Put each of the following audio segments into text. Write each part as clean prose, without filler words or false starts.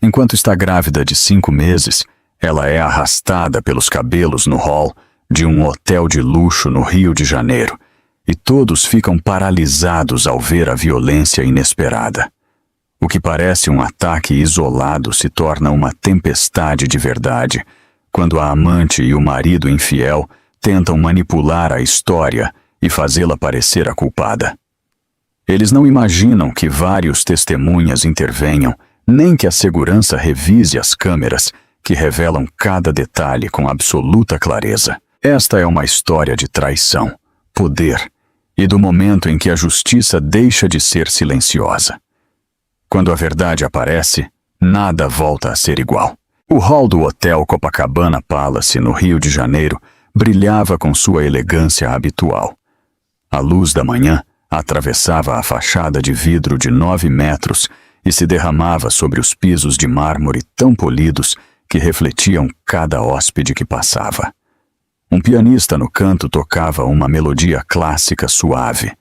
Enquanto está grávida de 5 meses, ela é arrastada pelos cabelos no hall de um hotel de luxo no Rio de Janeiro, e todos ficam paralisados ao ver a violência inesperada. O que parece um ataque isolado se torna uma tempestade de verdade, quando a amante e o marido infiel tentam manipular a história e fazê-la parecer a culpada. Eles não imaginam que vários testemunhas intervenham, nem que a segurança revise as câmeras que revelam cada detalhe com absoluta clareza. Esta é uma história de traição, poder e do momento em que a justiça deixa de ser silenciosa. Quando a verdade aparece, nada volta a ser igual. O hall do Hotel Copacabana Palace, no Rio de Janeiro, brilhava com sua elegância habitual. A luz da manhã atravessava a fachada de vidro de 9 metros e se derramava sobre os pisos de mármore tão polidos que refletiam cada hóspede que passava. Um pianista no canto tocava uma melodia clássica suave,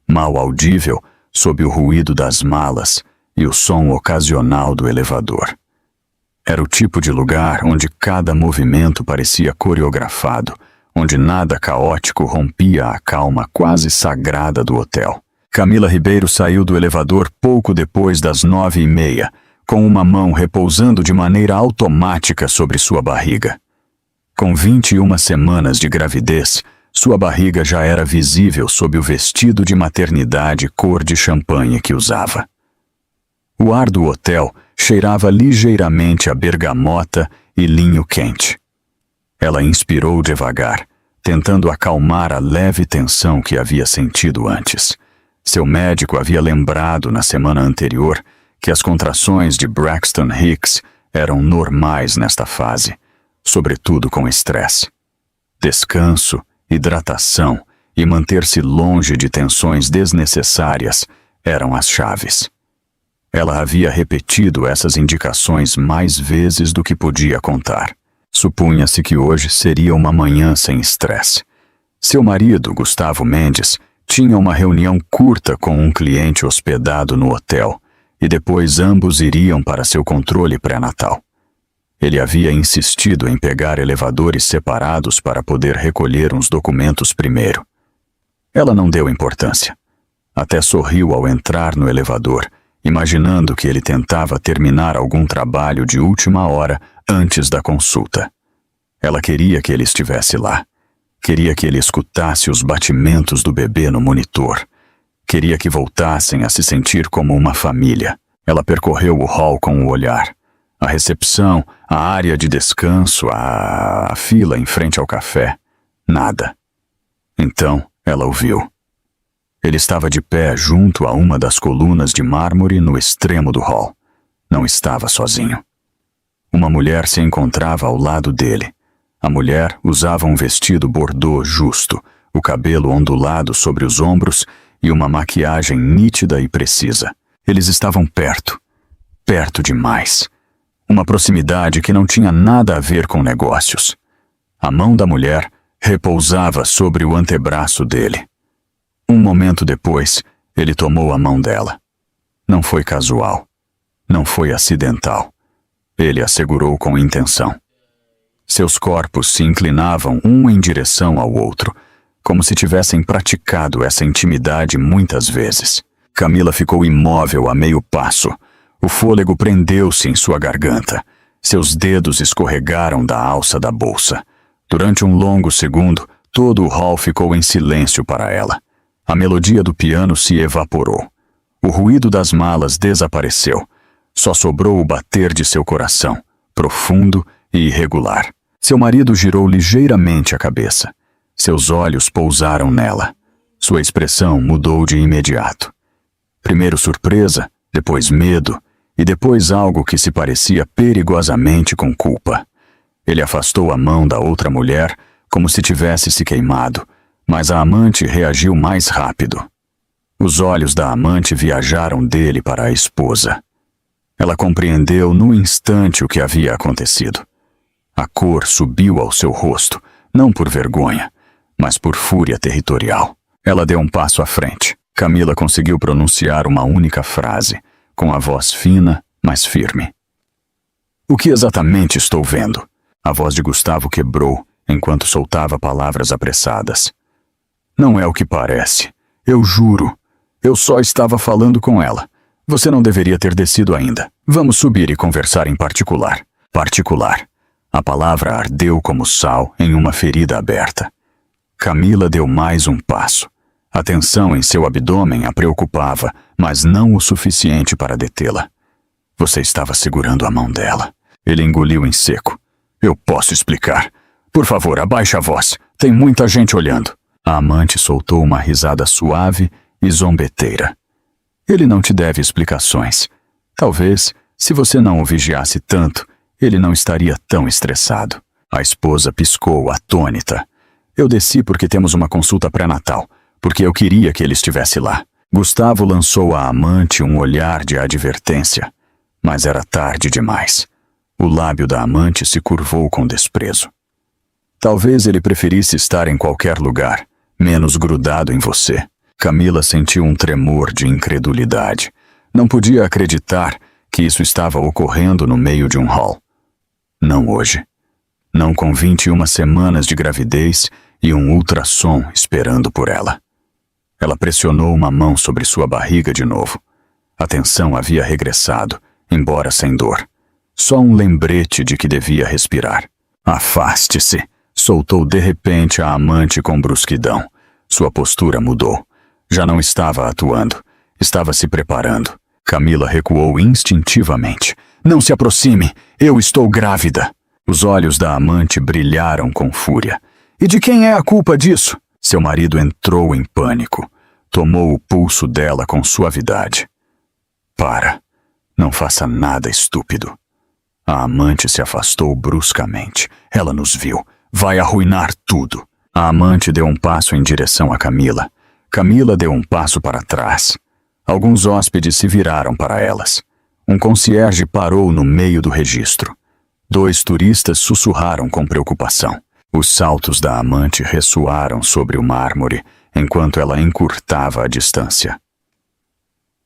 mal audível sob o ruído das malas e o som ocasional do elevador. Era o tipo de lugar onde cada movimento parecia coreografado, onde nada caótico rompia a calma quase sagrada do hotel. Camila Ribeiro saiu do elevador pouco depois das 9h30, com uma mão repousando de maneira automática sobre sua barriga. Com 21 semanas de gravidez, sua barriga já era visível sob o vestido de maternidade cor de champanhe que usava. O ar do hotel cheirava ligeiramente a bergamota e linho quente. Ela inspirou devagar, tentando acalmar a leve tensão que havia sentido antes. Seu médico havia lembrado na semana anterior que as contrações de Braxton Hicks eram normais nesta fase, sobretudo com estresse. Descanso, hidratação e manter-se longe de tensões desnecessárias eram as chaves. Ela havia repetido essas indicações mais vezes do que podia contar. Supunha-se que hoje seria uma manhã sem estresse. Seu marido, Gustavo Mendes, tinha uma reunião curta com um cliente hospedado no hotel e depois ambos iriam para seu controle pré-natal. Ele havia insistido em pegar elevadores separados para poder recolher uns documentos primeiro. Ela não deu importância. Até sorriu ao entrar no elevador, imaginando que ele tentava terminar algum trabalho de última hora antes da consulta. Ela queria que ele estivesse lá. Queria que ele escutasse os batimentos do bebê no monitor. Queria que voltassem a se sentir como uma família. Ela percorreu o hall com o olhar. A recepção, a área de descanso, a fila em frente ao café. Nada. Então, ela o viu. Ele estava de pé junto a uma das colunas de mármore no extremo do hall. Não estava sozinho. Uma mulher se encontrava ao lado dele. A mulher usava um vestido bordô justo, o cabelo ondulado sobre os ombros e uma maquiagem nítida e precisa. Eles estavam perto. Perto demais. Uma proximidade que não tinha nada a ver com negócios. A mão da mulher repousava sobre o antebraço dele. Um momento depois, ele tomou a mão dela. Não foi casual. Não foi acidental. Ele a segurou com intenção. Seus corpos se inclinavam um em direção ao outro, como se tivessem praticado essa intimidade muitas vezes. Camila ficou imóvel a meio passo. O fôlego prendeu-se em sua garganta. Seus dedos escorregaram da alça da bolsa. Durante um longo segundo, todo o hall ficou em silêncio para ela. A melodia do piano se evaporou. O ruído das malas desapareceu. Só sobrou o bater de seu coração, profundo e irregular. Seu marido girou ligeiramente a cabeça. Seus olhos pousaram nela. Sua expressão mudou de imediato. Primeiro surpresa, depois medo, e depois algo que se parecia perigosamente com culpa. Ele afastou a mão da outra mulher, como se tivesse se queimado, mas a amante reagiu mais rápido. Os olhos da amante viajaram dele para a esposa. Ela compreendeu no instante o que havia acontecido. A cor subiu ao seu rosto, não por vergonha, mas por fúria territorial. Ela deu um passo à frente. Camila conseguiu pronunciar uma única frase, com a voz fina, mas firme. O que exatamente estou vendo? A voz de Gustavo quebrou enquanto soltava palavras apressadas. Não é o que parece. Eu juro. Eu só estava falando com ela. Você não deveria ter descido ainda. Vamos subir e conversar em particular. Particular. A palavra ardeu como sal em uma ferida aberta. Camila deu mais um passo. A tensão em seu abdômen a preocupava, mas não o suficiente para detê-la. Você estava segurando a mão dela. Ele engoliu em seco. Eu posso explicar. Por favor, abaixe a voz. Tem muita gente olhando. A amante soltou uma risada suave e zombeteira. Ele não te deve explicações. Talvez, se você não o vigiasse tanto, ele não estaria tão estressado. A esposa piscou, atônita. Eu desci porque temos uma consulta pré-natal, porque eu queria que ele estivesse lá. Gustavo lançou à amante um olhar de advertência, mas era tarde demais. O lábio da amante se curvou com desprezo. Talvez ele preferisse estar em qualquer lugar, menos grudado em você. Camila sentiu um tremor de incredulidade. Não podia acreditar que isso estava ocorrendo no meio de um hall. Não hoje. Não com 21 semanas de gravidez e um ultrassom esperando por ela. Ela pressionou uma mão sobre sua barriga de novo. A tensão havia regressado, embora sem dor. Só um lembrete de que devia respirar. Afaste-se, soltou de repente a amante com brusquidão. Sua postura mudou. Já não estava atuando. Estava se preparando. Camila recuou instintivamente. Não se aproxime! Eu estou grávida! Os olhos da amante brilharam com fúria. E de quem é a culpa disso? Seu marido entrou em pânico. Tomou o pulso dela com suavidade. Para. Não faça nada estúpido. A amante se afastou bruscamente. Ela nos viu. Vai arruinar tudo. A amante deu um passo em direção a Camila. Camila deu um passo para trás. Alguns hóspedes se viraram para elas. Um concierge parou no meio do registro. 2 turistas sussurraram com preocupação. Os saltos da amante ressoaram sobre o mármore, enquanto ela encurtava a distância.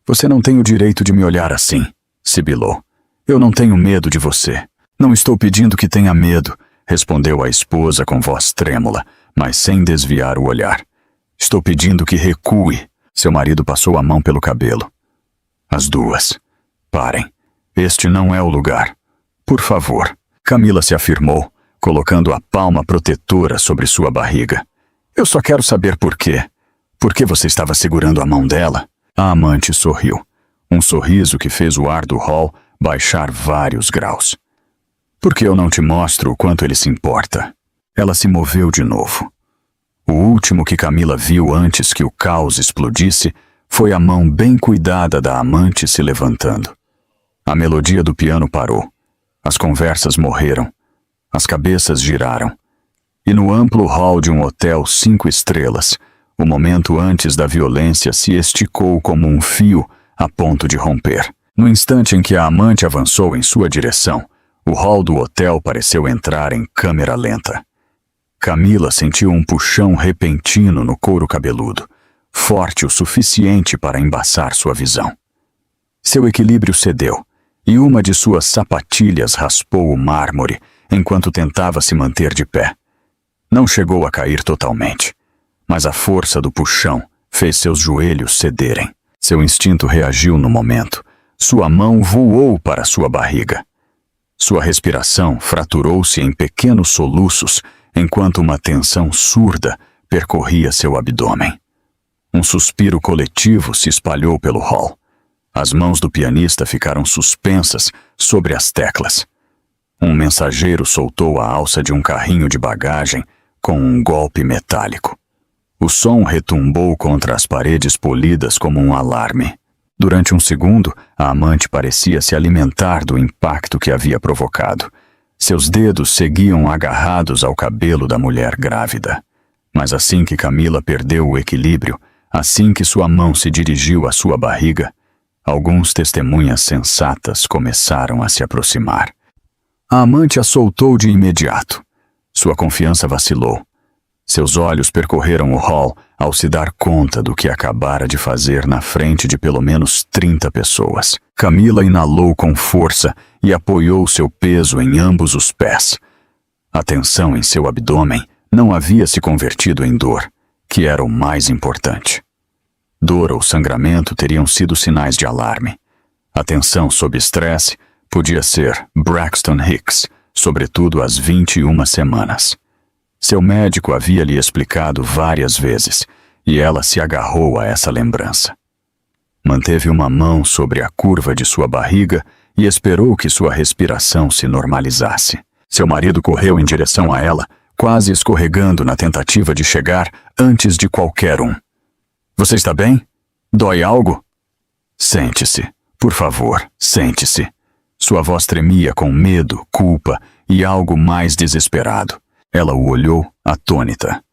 Você não tem o direito de me olhar assim, sibilou. Eu não tenho medo de você. Não estou pedindo que tenha medo, respondeu a esposa com voz trêmula, mas sem desviar o olhar. Estou pedindo que recue. Seu marido passou a mão pelo cabelo. As duas. Parem. Este não é o lugar. Por favor. Camila se afirmou, colocando a palma protetora sobre sua barriga. Eu só quero saber por quê. Por que você estava segurando a mão dela? A amante sorriu. Um sorriso que fez o ar do hall baixar vários graus. Por que eu não te mostro o quanto ele se importa? Ela se moveu de novo. O último que Camila viu antes que o caos explodisse foi a mão bem cuidada da amante se levantando. A melodia do piano parou. As conversas morreram. As cabeças giraram. E no amplo hall de um hotel 5 estrelas, o momento antes da violência se esticou como um fio a ponto de romper. No instante em que a amante avançou em sua direção, o hall do hotel pareceu entrar em câmera lenta. Camila sentiu um puxão repentino no couro cabeludo, forte o suficiente para embaçar sua visão. Seu equilíbrio cedeu, e uma de suas sapatilhas raspou o mármore enquanto tentava se manter de pé. Não chegou a cair totalmente, mas a força do puxão fez seus joelhos cederem. Seu instinto reagiu no momento. Sua mão voou para sua barriga. Sua respiração fraturou-se em pequenos soluços enquanto uma tensão surda percorria seu abdômen. Um suspiro coletivo se espalhou pelo hall. As mãos do pianista ficaram suspensas sobre as teclas. Um mensageiro soltou a alça de um carrinho de bagagem com um golpe metálico. O som retumbou contra as paredes polidas como um alarme. Durante um segundo, a amante parecia se alimentar do impacto que havia provocado. Seus dedos seguiam agarrados ao cabelo da mulher grávida. Mas assim que Camila perdeu o equilíbrio, assim que sua mão se dirigiu à sua barriga, alguns testemunhas sensatas começaram a se aproximar. A amante a soltou de imediato. Sua confiança vacilou. Seus olhos percorreram o hall ao se dar conta do que acabara de fazer na frente de pelo menos 30 pessoas. Camila inalou com força e apoiou seu peso em ambos os pés. A tensão em seu abdômen não havia se convertido em dor, que era o mais importante. Dor ou sangramento teriam sido sinais de alarme. A tensão sob estresse podia ser Braxton Hicks, sobretudo às 21 semanas. Seu médico havia lhe explicado várias vezes, e ela se agarrou a essa lembrança. Manteve uma mão sobre a curva de sua barriga e esperou que sua respiração se normalizasse. Seu marido correu em direção a ela, quase escorregando na tentativa de chegar antes de qualquer um. Você está bem? Dói algo? Sente-se. Por favor, sente-se. Sua voz tremia com medo, culpa e algo mais desesperado. Ela o olhou, atônita.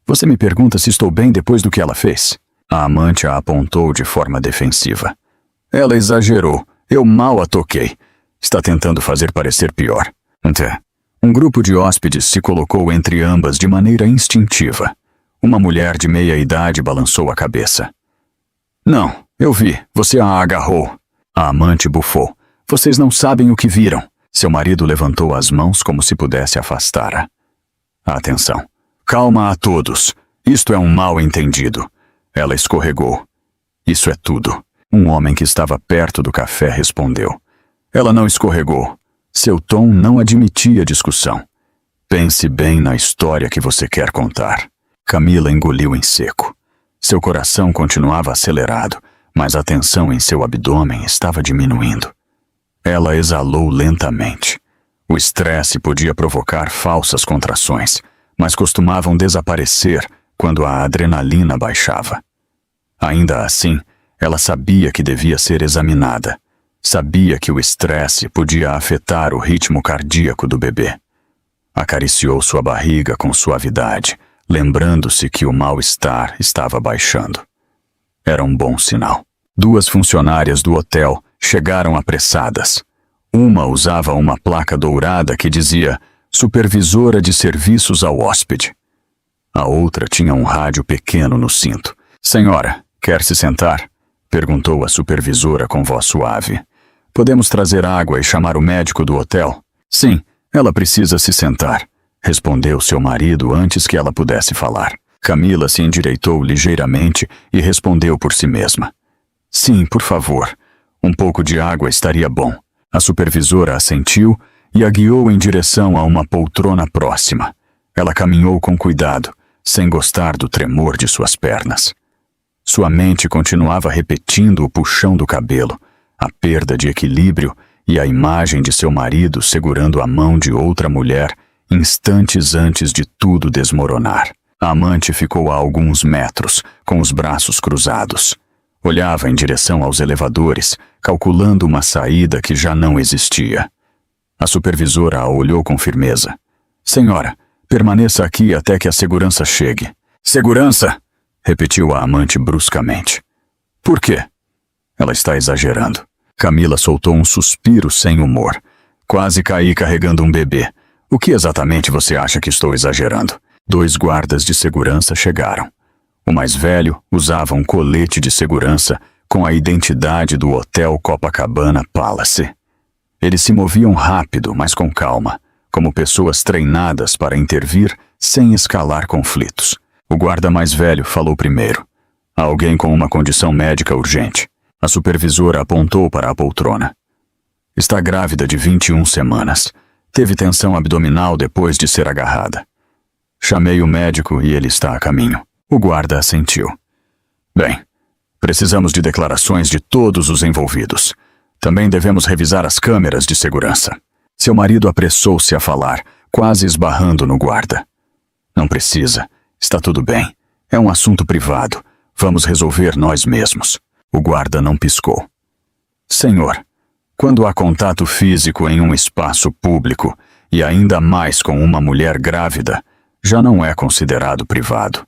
Você me pergunta se estou bem depois do que ela fez? A amante a apontou de forma defensiva. Ela exagerou. Eu mal a toquei. Está tentando fazer parecer pior. Um grupo de hóspedes se colocou entre ambas de maneira instintiva. Uma mulher de meia idade balançou a cabeça. Não, eu vi. Você a agarrou. A amante bufou. Vocês não sabem o que viram. Seu marido levantou as mãos como se pudesse afastá-la. Atenção. Calma a todos. Isto é um mal-entendido. Ela escorregou. Isso é tudo. Um homem que estava perto do café respondeu. Ela não escorregou. Seu tom não admitia discussão. Pense bem na história que você quer contar. Camila engoliu em seco. Seu coração continuava acelerado, mas a tensão em seu abdômen estava diminuindo. Ela exalou lentamente. O estresse podia provocar falsas contrações, mas costumavam desaparecer quando a adrenalina baixava. Ainda assim, ela sabia que devia ser examinada. Sabia que o estresse podia afetar o ritmo cardíaco do bebê. Acariciou sua barriga com suavidade, lembrando-se que o mal-estar estava baixando. Era um bom sinal. 2 funcionárias do hotel chegaram apressadas. Uma usava uma placa dourada que dizia Supervisora de Serviços ao Hóspede. A outra tinha um rádio pequeno no cinto. Senhora, quer se sentar? Perguntou a supervisora com voz suave. Podemos trazer água e chamar o médico do hotel? Sim, ela precisa se sentar, respondeu seu marido antes que ela pudesse falar. Camila se endireitou ligeiramente e respondeu por si mesma. Sim, por favor. Um pouco de água estaria bom. A supervisora assentiu e a guiou em direção a uma poltrona próxima. Ela caminhou com cuidado, sem gostar do tremor de suas pernas. Sua mente continuava repetindo o puxão do cabelo, a perda de equilíbrio e a imagem de seu marido segurando a mão de outra mulher instantes antes de tudo desmoronar. A amante ficou a alguns metros, com os braços cruzados. Olhava em direção aos elevadores, calculando uma saída que já não existia. A supervisora a olhou com firmeza. Senhora, permaneça aqui até que a segurança chegue. Segurança! Repetiu a amante bruscamente. Por quê? Ela está exagerando. Camila soltou um suspiro sem humor. Quase caí carregando um bebê. O que exatamente você acha que estou exagerando? 2 guardas de segurança chegaram. O mais velho usava um colete de segurança com a identidade do Hotel Copacabana Palace. Eles se moviam rápido, mas com calma, como pessoas treinadas para intervir sem escalar conflitos. O guarda mais velho falou primeiro. Há alguém com uma condição médica urgente. A supervisora apontou para a poltrona. Está grávida de 21 semanas. Teve tensão abdominal depois de ser agarrada. Chamei o médico e ele está a caminho. O guarda assentiu. Bem, precisamos de declarações de todos os envolvidos. Também devemos revisar as câmeras de segurança. Seu marido apressou-se a falar, quase esbarrando no guarda. Não precisa. Está tudo bem. É um assunto privado. Vamos resolver nós mesmos. O guarda não piscou. Senhor, quando há contato físico em um espaço público, e ainda mais com uma mulher grávida, já não é considerado privado.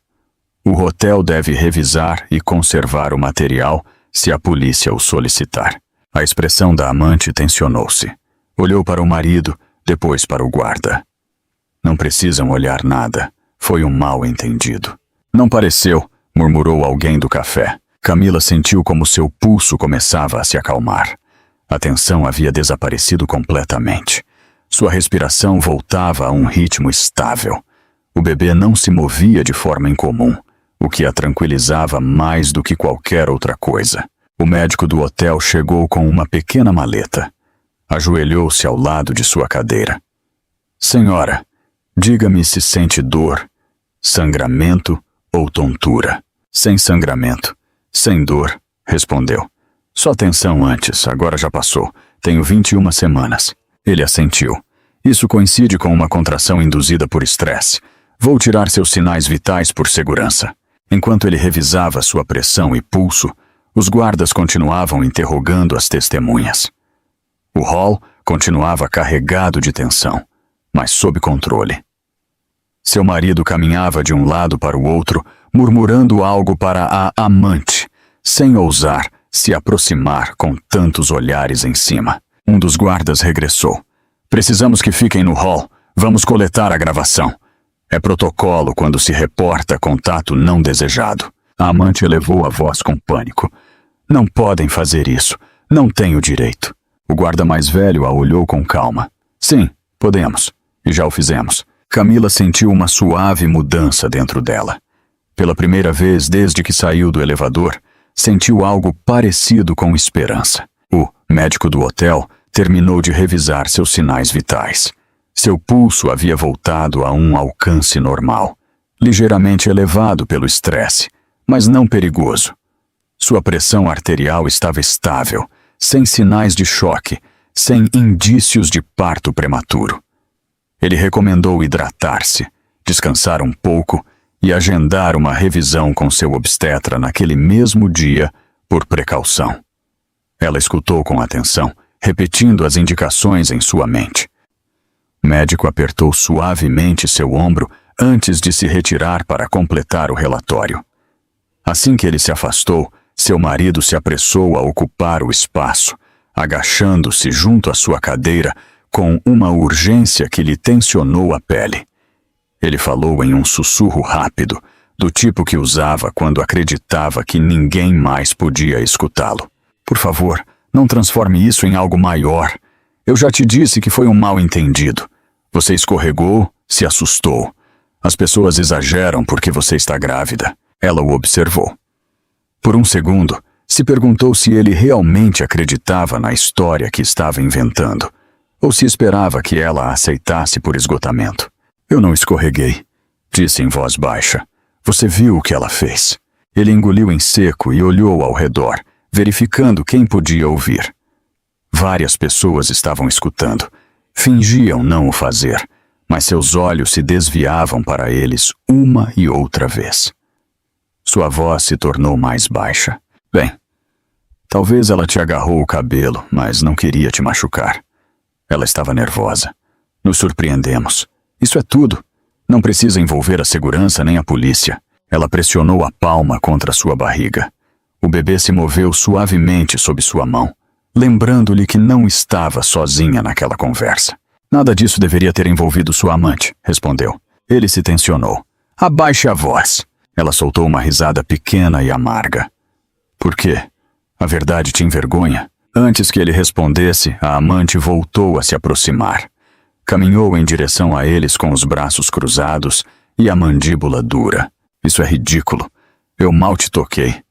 O hotel deve revisar e conservar o material se a polícia o solicitar. A expressão da amante tensionou-se. Olhou para o marido, depois para o guarda. Não precisam olhar nada. Foi um mal-entendido. Não pareceu, murmurou alguém do café. Camila sentiu como seu pulso começava a se acalmar. A tensão havia desaparecido completamente. Sua respiração voltava a um ritmo estável. O bebê não se movia de forma incomum, o que a tranquilizava mais do que qualquer outra coisa. O médico do hotel chegou com uma pequena maleta. Ajoelhou-se ao lado de sua cadeira. Senhora, diga-me se sente dor, sangramento ou tontura. Sem sangramento, sem dor, respondeu. Só tensão antes, agora já passou. Tenho 21 semanas. Ele assentiu. Isso coincide com uma contração induzida por estresse. Vou tirar seus sinais vitais por segurança. Enquanto ele revisava sua pressão e pulso, os guardas continuavam interrogando as testemunhas. O hall continuava carregado de tensão, mas sob controle. Seu marido caminhava de um lado para o outro, murmurando algo para a amante, sem ousar se aproximar com tantos olhares em cima. Um dos guardas regressou. Precisamos que fiquem no hall. Vamos coletar a gravação. É protocolo quando se reporta contato não desejado. A amante elevou a voz com pânico. Não podem fazer isso. Não tenho direito. O guarda mais velho a olhou com calma. Sim, podemos. E já o fizemos. Camila sentiu uma suave mudança dentro dela. Pela primeira vez desde que saiu do elevador, sentiu algo parecido com esperança. O médico do hotel terminou de revisar seus sinais vitais. Seu pulso havia voltado a um alcance normal, ligeiramente elevado pelo estresse, mas não perigoso. Sua pressão arterial estava estável, sem sinais de choque, sem indícios de parto prematuro. Ele recomendou hidratar-se, descansar um pouco e agendar uma revisão com seu obstetra naquele mesmo dia, por precaução. Ela escutou com atenção, repetindo as indicações em sua mente. O médico apertou suavemente seu ombro antes de se retirar para completar o relatório. Assim que ele se afastou, seu marido se apressou a ocupar o espaço, agachando-se junto à sua cadeira com uma urgência que lhe tensionou a pele. Ele falou em um sussurro rápido, do tipo que usava quando acreditava que ninguém mais podia escutá-lo. Por favor, não transforme isso em algo maior. Eu já te disse que foi um mal-entendido. Você escorregou, se assustou. As pessoas exageram porque você está grávida. Ela o observou. Por um segundo, se perguntou se ele realmente acreditava na história que estava inventando, ou se esperava que ela a aceitasse por esgotamento. Eu não escorreguei, disse em voz baixa. Você viu o que ela fez. Ele engoliu em seco e olhou ao redor, verificando quem podia ouvir. Várias pessoas estavam escutando. Fingiam não o fazer, mas seus olhos se desviavam para eles uma e outra vez. Sua voz se tornou mais baixa. Bem, talvez ela te agarrou o cabelo, mas não queria te machucar. Ela estava nervosa. Nos surpreendemos. Isso é tudo. Não precisa envolver a segurança nem a polícia. Ela pressionou a palma contra sua barriga. O bebê se moveu suavemente sob sua mão, lembrando-lhe que não estava sozinha naquela conversa. Nada disso deveria ter envolvido sua amante, respondeu. Ele se tensionou. Abaixe a voz. Ela soltou uma risada pequena e amarga. Por quê? A verdade te envergonha? Antes que ele respondesse, a amante voltou a se aproximar. Caminhou em direção a eles com os braços cruzados e a mandíbula dura. Isso é ridículo. Eu mal te toquei.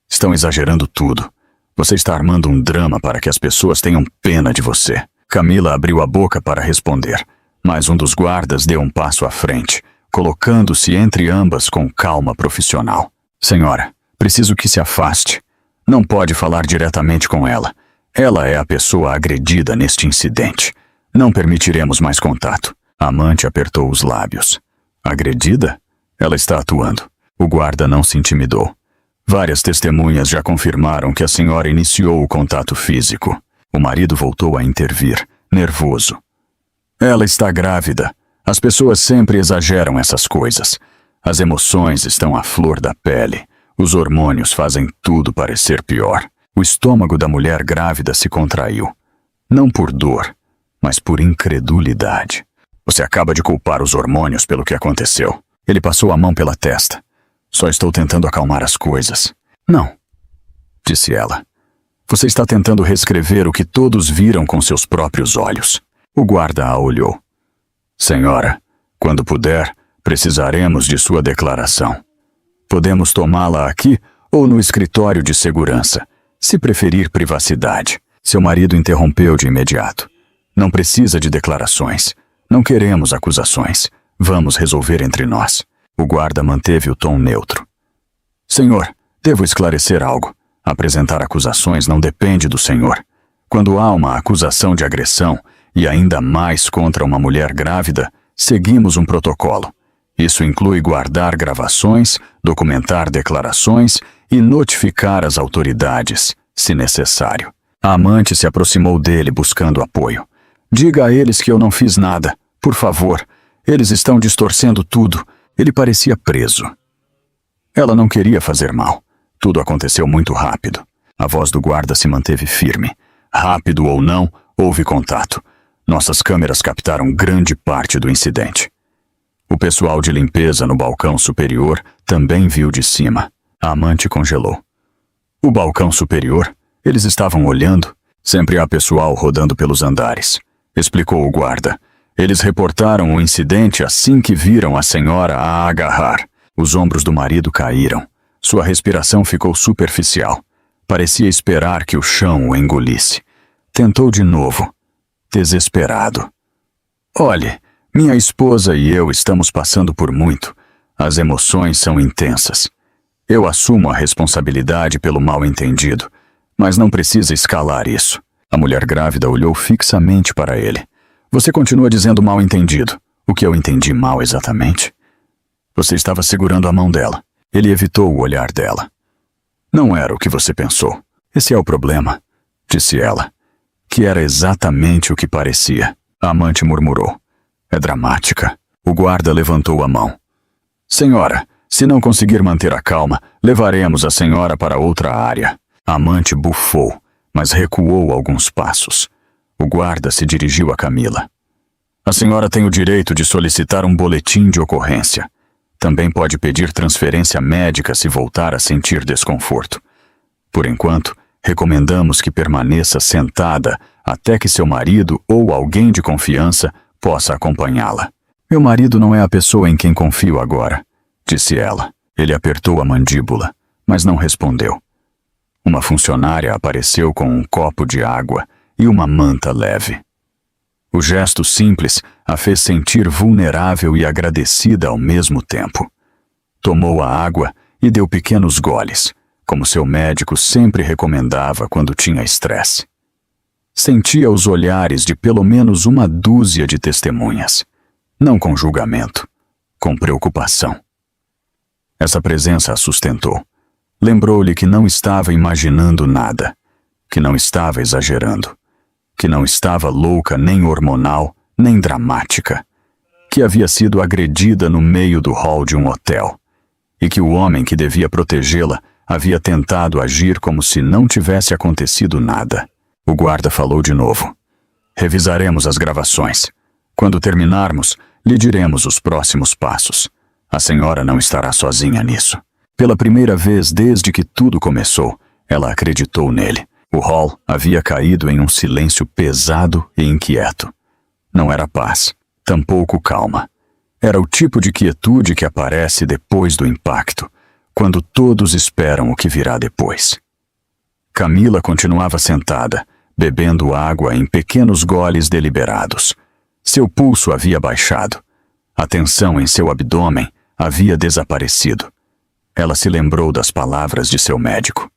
Estão exagerando tudo. Você está armando um drama para que as pessoas tenham pena de você. Camila abriu a boca para responder, mas um dos guardas deu um passo à frente, colocando-se entre ambas com calma profissional. Senhora, preciso que se afaste. Não pode falar diretamente com ela. Ela é a pessoa agredida neste incidente. Não permitiremos mais contato. A amante apertou os lábios. Agredida? Ela está atuando. O guarda não se intimidou. Várias testemunhas já confirmaram que a senhora iniciou o contato físico. O marido voltou a intervir, nervoso. Ela está grávida. As pessoas sempre exageram essas coisas. As emoções estão à flor da pele. Os hormônios fazem tudo parecer pior. O estômago da mulher grávida se contraiu. Não por dor, mas por incredulidade. Você acaba de culpar os hormônios pelo que aconteceu. Ele passou a mão pela testa. Só estou tentando acalmar as coisas. Não, disse ela. Você está tentando reescrever o que todos viram com seus próprios olhos. O guarda a olhou. Senhora, quando puder, precisaremos de sua declaração. Podemos tomá-la aqui ou no escritório de segurança, se preferir privacidade. Seu marido interrompeu de imediato. Não precisa de declarações. Não queremos acusações. Vamos resolver entre nós. O guarda manteve o tom neutro. Senhor, devo esclarecer algo. Apresentar acusações não depende do senhor. Quando há uma acusação de agressão, e ainda mais contra uma mulher grávida, seguimos um protocolo. Isso inclui guardar gravações, documentar declarações e notificar as autoridades, se necessário. A amante se aproximou dele buscando apoio. Diga a eles que eu não fiz nada, por favor. Eles estão distorcendo tudo. Ele parecia preso. Ela não queria fazer mal. Tudo aconteceu muito rápido. A voz do guarda se manteve firme. Rápido ou não, houve contato. Nossas câmeras captaram grande parte do incidente. O pessoal de limpeza no balcão superior também viu de cima. A amante congelou. O balcão superior? Eles estavam olhando? Sempre há pessoal rodando pelos andares, explicou o guarda. Eles reportaram o incidente assim que viram a senhora a agarrar. Os ombros do marido caíram. Sua respiração ficou superficial. Parecia esperar que o chão o engolisse. Tentou de novo. Desesperado. Olhe, minha esposa e eu estamos passando por muito. As emoções são intensas. Eu assumo a responsabilidade pelo mal-entendido, mas não precisa escalar isso. A mulher grávida olhou fixamente para ele. Você continua dizendo mal-entendido. O que eu entendi mal exatamente? Você estava segurando a mão dela. Ele evitou o olhar dela. Não era o que você pensou. Esse é o problema, disse ela. Que era exatamente o que parecia. A amante murmurou. É dramática. O guarda levantou a mão. Senhora, se não conseguir manter a calma, levaremos a senhora para outra área. A amante bufou, mas recuou alguns passos. O guarda se dirigiu a Camila. A senhora tem o direito de solicitar um boletim de ocorrência. Também pode pedir transferência médica se voltar a sentir desconforto. Por enquanto, recomendamos que permaneça sentada até que seu marido ou alguém de confiança possa acompanhá-la. Meu marido não é a pessoa em quem confio agora, disse ela. Ele apertou a mandíbula, mas não respondeu. Uma funcionária apareceu com um copo de água e uma manta leve. O gesto simples a fez sentir vulnerável e agradecida ao mesmo tempo. Tomou a água e deu pequenos goles, como seu médico sempre recomendava quando tinha estresse. Sentia os olhares de pelo menos uma dúzia de testemunhas, não com julgamento, com preocupação. Essa presença a sustentou. Lembrou-lhe que não estava imaginando nada, que não estava exagerando, que não estava louca nem hormonal, nem dramática, que havia sido agredida no meio do hall de um hotel, e que o homem que devia protegê-la havia tentado agir como se não tivesse acontecido nada. O guarda falou de novo. Revisaremos as gravações. Quando terminarmos, lhe diremos os próximos passos. A senhora não estará sozinha nisso. Pela primeira vez desde que tudo começou, ela acreditou nele. O hall havia caído em um silêncio pesado e inquieto. Não era paz, tampouco calma. Era o tipo de quietude que aparece depois do impacto, quando todos esperam o que virá depois. Camila continuava sentada, bebendo água em pequenos goles deliberados. Seu pulso havia baixado. A tensão em seu abdômen havia desaparecido. Ela se lembrou das palavras de seu médico.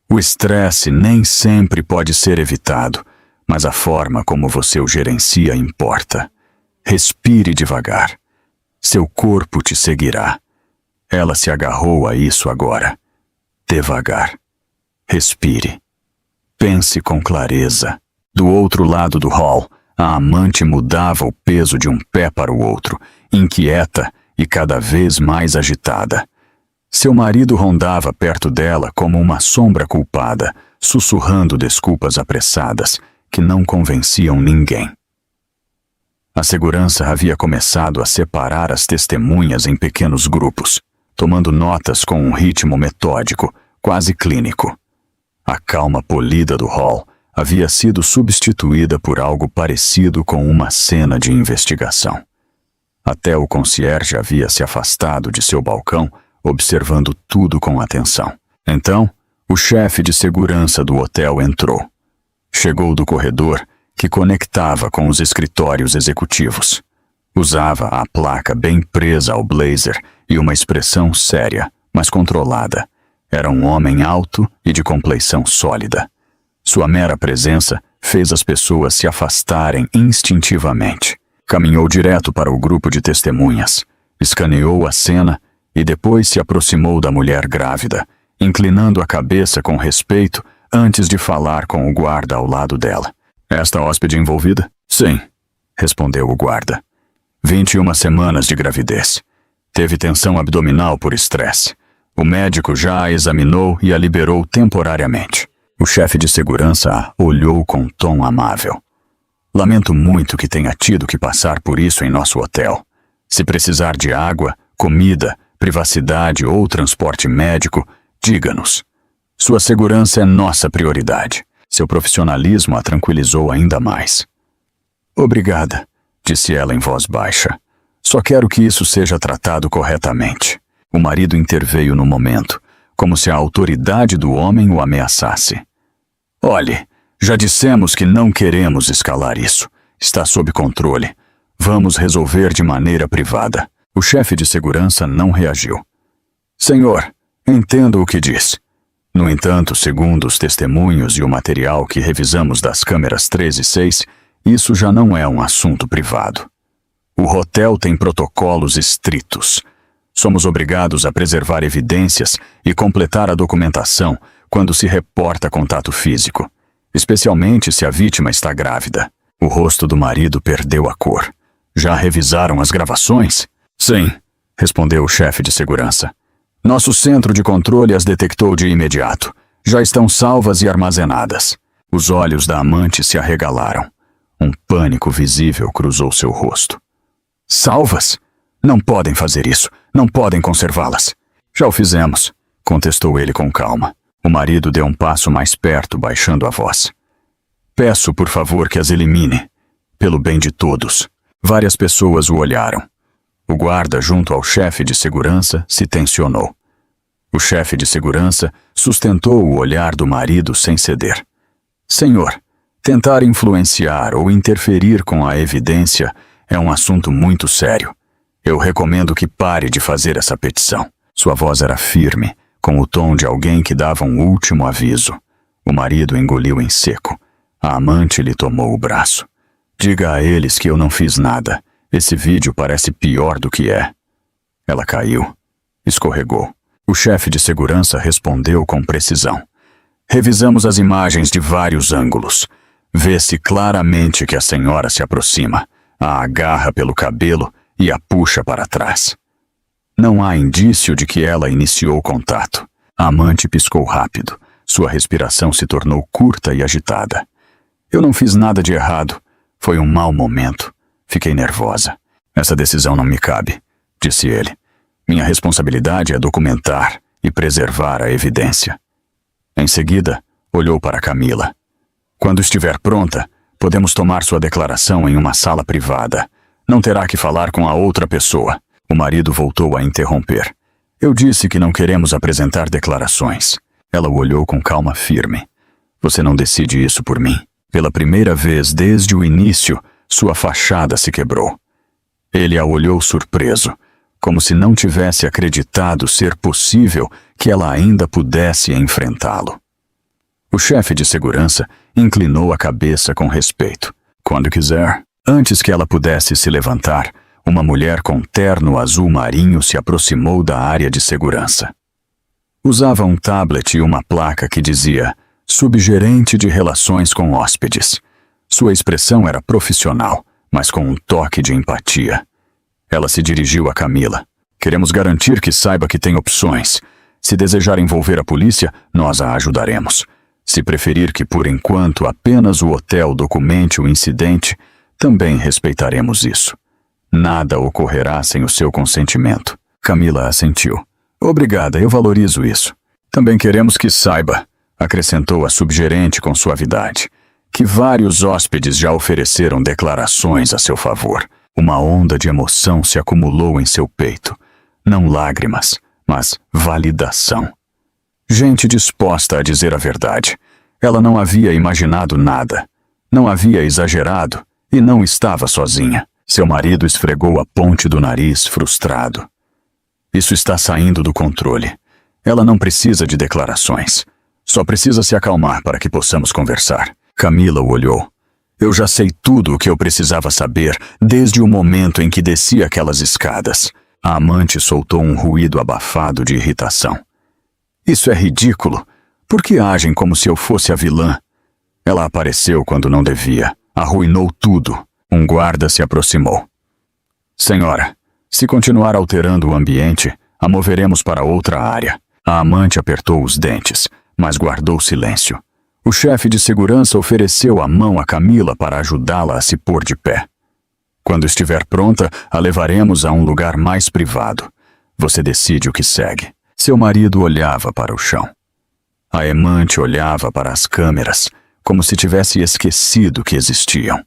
O estresse nem sempre pode ser evitado, mas a forma como você o gerencia importa. Respire devagar. Seu corpo te seguirá. Ela se agarrou a isso agora. Devagar. Respire. Pense com clareza. Do outro lado do hall, a amante mudava o peso de um pé para o outro, inquieta e cada vez mais agitada. Seu marido rondava perto dela como uma sombra culpada, sussurrando desculpas apressadas que não convenciam ninguém. A segurança havia começado a separar as testemunhas em pequenos grupos, tomando notas com um ritmo metódico, quase clínico. A calma polida do hall havia sido substituída por algo parecido com uma cena de investigação. Até o concierge havia se afastado de seu balcão, observando tudo com atenção. Então, o chefe de segurança do hotel entrou. Chegou do corredor que conectava com os escritórios executivos. Usava a placa bem presa ao blazer e uma expressão séria, mas controlada. Era um homem alto e de compleição sólida. Sua mera presença fez as pessoas se afastarem instintivamente. Caminhou direto para o grupo de testemunhas, escaneou a cena e depois se aproximou da mulher grávida, inclinando a cabeça com respeito antes de falar com o guarda ao lado dela. Esta hóspede envolvida? Sim, respondeu o guarda. 21 semanas de gravidez. Teve tensão abdominal por estresse. O médico já a examinou e a liberou temporariamente. O chefe de segurança a olhou com tom amável. Lamento muito que tenha tido que passar por isso em nosso hotel. Se precisar de água, comida, privacidade ou transporte médico, diga-nos. Sua segurança é nossa prioridade. Seu profissionalismo a tranquilizou ainda mais. Obrigada, disse ela em voz baixa. Só quero que isso seja tratado corretamente. O marido interveio no momento, como se a autoridade do homem o ameaçasse. Olhe, já dissemos que não queremos escalar isso. Está sob controle. Vamos resolver de maneira privada. O chefe de segurança não reagiu. Senhor, entendo o que diz. No entanto, segundo os testemunhos e o material que revisamos das câmeras 3 e 6, isso já não é um assunto privado. O hotel tem protocolos estritos. Somos obrigados a preservar evidências e completar a documentação quando se reporta contato físico, especialmente se a vítima está grávida. O rosto do marido perdeu a cor. Já revisaram as gravações? Sim, respondeu o chefe de segurança. Nosso centro de controle as detectou de imediato. Já estão salvas e armazenadas. Os olhos da amante se arregalaram. Um pânico visível cruzou seu rosto. Salvas? Não podem fazer isso. Não podem conservá-las. Já o fizemos, contestou ele com calma. O marido deu um passo mais perto, baixando a voz. Peço, por favor, que as elimine. Pelo bem de todos. Várias pessoas o olharam. O guarda, junto ao chefe de segurança, se tensionou. O chefe de segurança sustentou o olhar do marido sem ceder. Senhor, tentar influenciar ou interferir com a evidência é um assunto muito sério. Eu recomendo que pare de fazer essa petição. Sua voz era firme, com o tom de alguém que dava um último aviso. O marido engoliu em seco. A amante lhe tomou o braço. Diga a eles que eu não fiz nada. Esse vídeo parece pior do que é. Ela caiu. Escorregou. O chefe de segurança respondeu com precisão. Revisamos as imagens de vários ângulos. Vê-se claramente que a senhora se aproxima, a agarra pelo cabelo e a puxa para trás. Não há indício de que ela iniciou contato. A amante piscou rápido. Sua respiração se tornou curta e agitada. Eu não fiz nada de errado. Foi um mau momento. Fiquei nervosa. Essa decisão não me cabe, disse ele. Minha responsabilidade é documentar e preservar a evidência. Em seguida, olhou para Camila. Quando estiver pronta, podemos tomar sua declaração em uma sala privada. Não terá que falar com a outra pessoa. O marido voltou a interromper. Eu disse que não queremos apresentar declarações. Ela o olhou com calma firme. Você não decide isso por mim. Pela primeira vez desde o início, sua fachada se quebrou. Ele a olhou surpreso, como se não tivesse acreditado ser possível que ela ainda pudesse enfrentá-lo. O chefe de segurança inclinou a cabeça com respeito. Quando quiser. Antes que ela pudesse se levantar, uma mulher com terno azul marinho se aproximou da área de segurança. Usava um tablet e uma placa que dizia Subgerente de Relações com Hóspedes. Sua expressão era profissional, mas com um toque de empatia. Ela se dirigiu a Camila. Queremos garantir que saiba que tem opções. Se desejar envolver a polícia, nós a ajudaremos. Se preferir que, por enquanto, apenas o hotel documente o incidente, também respeitaremos isso. Nada ocorrerá sem o seu consentimento. Camila assentiu. Obrigada, eu valorizo isso. Também queremos que saiba. acrescentou a subgerente com suavidade, que vários hóspedes já ofereceram declarações a seu favor. Uma onda de emoção se acumulou em seu peito. Não lágrimas, mas validação. Gente disposta a dizer a verdade. Ela não havia imaginado nada. Não havia exagerado e não estava sozinha. Seu marido esfregou a ponte do nariz, frustrado. Isso está saindo do controle. Ela não precisa de declarações. Só precisa se acalmar para que possamos conversar. Camila o olhou. Eu já sei tudo o que eu precisava saber desde o momento em que desci aquelas escadas. A amante soltou um ruído abafado de irritação. Isso é ridículo. Por que agem como se eu fosse a vilã? Ela apareceu quando não devia. Arruinou tudo. Um guarda se aproximou. Senhora, se continuar alterando o ambiente, a moveremos para outra área. A amante apertou os dentes, mas guardou silêncio. O chefe de segurança ofereceu a mão a Camila para ajudá-la a se pôr de pé. Quando estiver pronta, a levaremos a um lugar mais privado. Você decide o que segue. Seu marido olhava para o chão. A amante olhava para as câmeras, como se tivesse esquecido que existiam.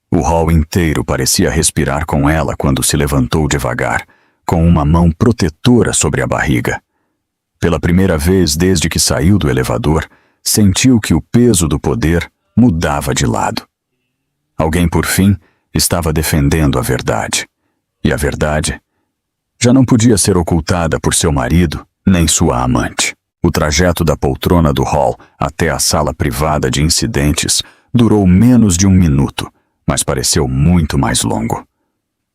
O hall inteiro parecia respirar com ela quando se levantou devagar, com uma mão protetora sobre a barriga. Pela primeira vez desde que saiu do elevador, sentiu que o peso do poder mudava de lado. Alguém, por fim, estava defendendo a verdade. E a verdade já não podia ser ocultada por seu marido nem sua amante. O trajeto da poltrona do hall até a sala privada de incidentes durou menos de 1 minuto, mas pareceu muito mais longo.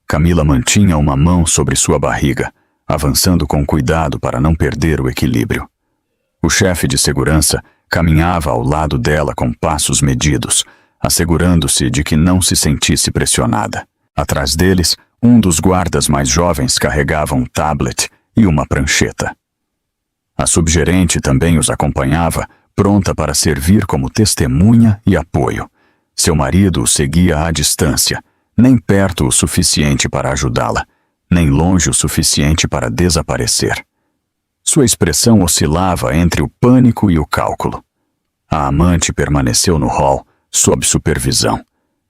Camila mantinha uma mão sobre sua barriga, avançando com cuidado para não perder o equilíbrio. O chefe de segurança caminhava ao lado dela com passos medidos, assegurando-se de que não se sentisse pressionada. Atrás deles, um dos guardas mais jovens carregava um tablet e uma prancheta. A subgerente também os acompanhava, pronta para servir como testemunha e apoio. Seu marido o seguia à distância, nem perto o suficiente para ajudá-la, nem longe o suficiente para desaparecer. Sua expressão oscilava entre o pânico e o cálculo. A amante permaneceu no hall, sob supervisão.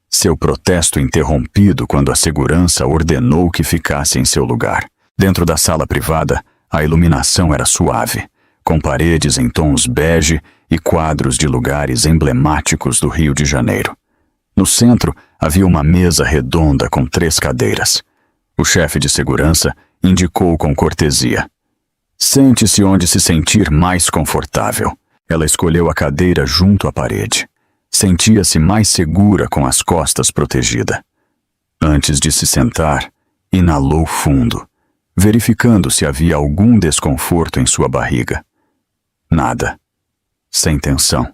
Seu protesto interrompido quando a segurança ordenou que ficasse em seu lugar. Dentro da sala privada, a iluminação era suave, com paredes em tons bege e quadros de lugares emblemáticos do Rio de Janeiro. No centro, havia uma mesa redonda com 3 cadeiras. O chefe de segurança indicou com cortesia. Sente-se onde se sentir mais confortável. Ela escolheu a cadeira junto à parede. Sentia-se mais segura com as costas protegida. Antes de se sentar, inalou fundo, verificando se havia algum desconforto em sua barriga. Nada. Sem tensão.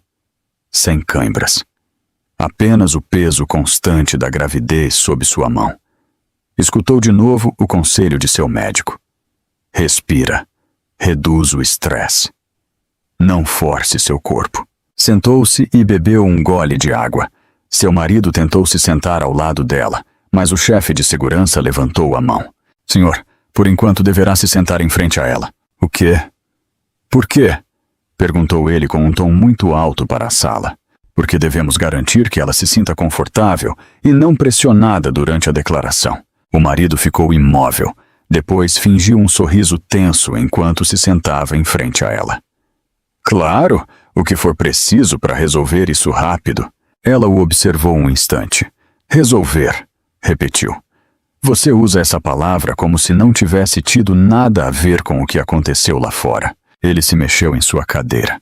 Sem cãibras. Apenas o peso constante da gravidez sob sua mão. Escutou de novo o conselho de seu médico. Respira. Reduz o estresse. Não force seu corpo. Sentou-se e bebeu um gole de água. Seu marido tentou se sentar ao lado dela, mas o chefe de segurança levantou a mão. Senhor, por enquanto deverá se sentar em frente a ela. O quê? Por quê? Perguntou ele com um tom muito alto para a sala. Porque devemos garantir que ela se sinta confortável e não pressionada durante a declaração. O marido ficou imóvel. Depois fingiu um sorriso tenso enquanto se sentava em frente a ela. Claro, o que for preciso para resolver isso rápido. Ela o observou um instante. Resolver, repetiu. Você usa essa palavra como se não tivesse tido nada a ver com o que aconteceu lá fora. Ele se mexeu em sua cadeira.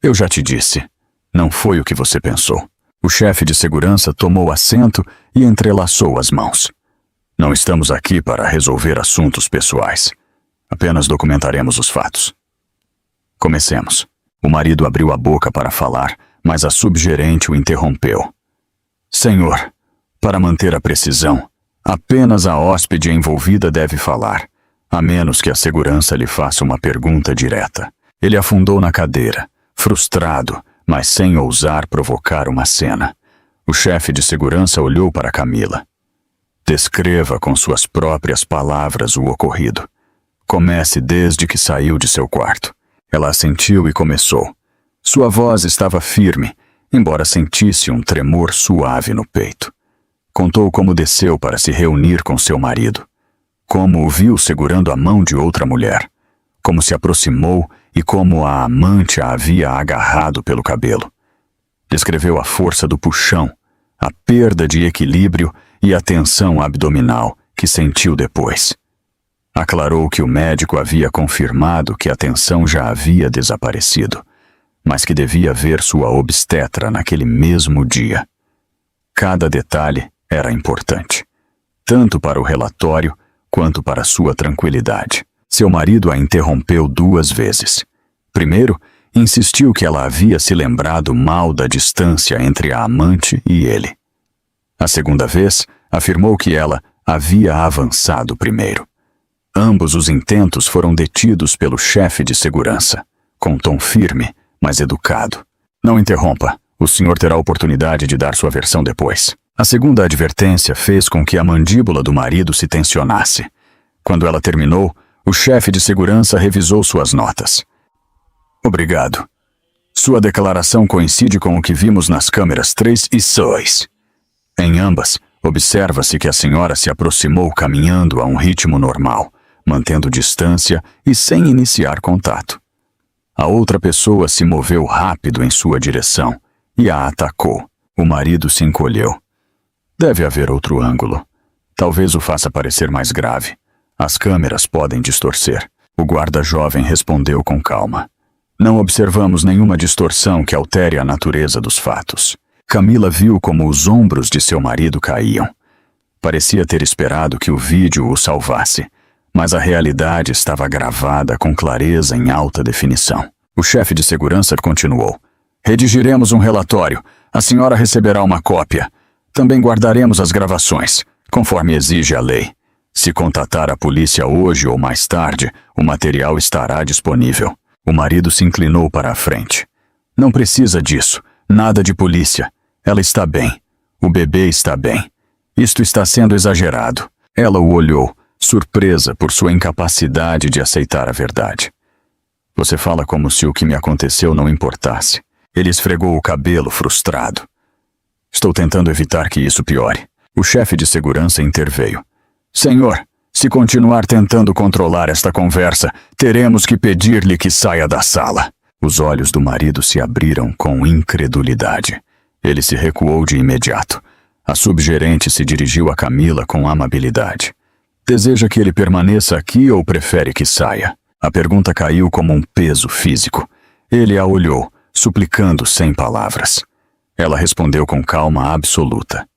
Eu já te disse. Não foi o que você pensou. O chefe de segurança tomou assento e entrelaçou as mãos. Não estamos aqui para resolver assuntos pessoais. Apenas documentaremos os fatos. Comecemos. O marido abriu a boca para falar, mas a subgerente o interrompeu. Senhor, para manter a precisão, apenas a hóspede envolvida deve falar, a menos que a segurança lhe faça uma pergunta direta. Ele afundou na cadeira, frustrado, mas sem ousar provocar uma cena. O chefe de segurança olhou para Camila. Descreva com suas próprias palavras o ocorrido. Comece desde que saiu de seu quarto. Ela assentiu e começou. Sua voz estava firme, embora sentisse um tremor suave no peito. Contou como desceu para se reunir com seu marido, como o viu segurando a mão de outra mulher, como se aproximou e como a amante a havia agarrado pelo cabelo. Descreveu a força do puxão, a perda de equilíbrio e a tensão abdominal que sentiu depois. Aclarou que o médico havia confirmado que a tensão já havia desaparecido, mas que devia ver sua obstetra naquele mesmo dia. Cada detalhe era importante, tanto para o relatório quanto para sua tranquilidade. Seu marido a interrompeu 2 vezes. Primeiro, insistiu que ela havia se lembrado mal da distância entre a amante e ele. A segunda vez, afirmou que ela havia avançado primeiro. Ambos os intentos foram detidos pelo chefe de segurança, com tom firme, mas educado. Não interrompa, o senhor terá oportunidade de dar sua versão depois. A segunda advertência fez com que a mandíbula do marido se tensionasse. Quando ela terminou, o chefe de segurança revisou suas notas. Obrigado. Sua declaração coincide com o que vimos nas câmeras 3 e 6. Em ambas, observa-se que a senhora se aproximou caminhando a um ritmo normal, mantendo distância e sem iniciar contato. A outra pessoa se moveu rápido em sua direção e a atacou. O marido se encolheu. Deve haver outro ângulo. Talvez o faça parecer mais grave. As câmeras podem distorcer. O guarda jovem respondeu com calma. Não observamos nenhuma distorção que altere a natureza dos fatos. Camila viu como os ombros de seu marido caíam. Parecia ter esperado que o vídeo o salvasse, mas a realidade estava gravada com clareza em alta definição. O chefe de segurança continuou. Redigiremos um relatório. A senhora receberá uma cópia. Também guardaremos as gravações, conforme exige a lei. Se contatar a polícia hoje ou mais tarde, o material estará disponível. O marido se inclinou para a frente. Não precisa disso. Nada de polícia. Ela está bem. O bebê está bem. Isto está sendo exagerado. Ela o olhou, surpresa por sua incapacidade de aceitar a verdade. Você fala como se o que me aconteceu não importasse. Ele esfregou o cabelo, frustrado. Estou tentando evitar que isso piore. O chefe de segurança interveio. Senhor, se continuar tentando controlar esta conversa, teremos que pedir-lhe que saia da sala. Os olhos do marido se abriram com incredulidade. Ele se recuou de imediato. A subgerente se dirigiu a Camila com amabilidade. Deseja que ele permaneça aqui ou prefere que saia? A pergunta caiu como um peso físico. Ele a olhou, suplicando sem palavras. Ela respondeu com calma absoluta.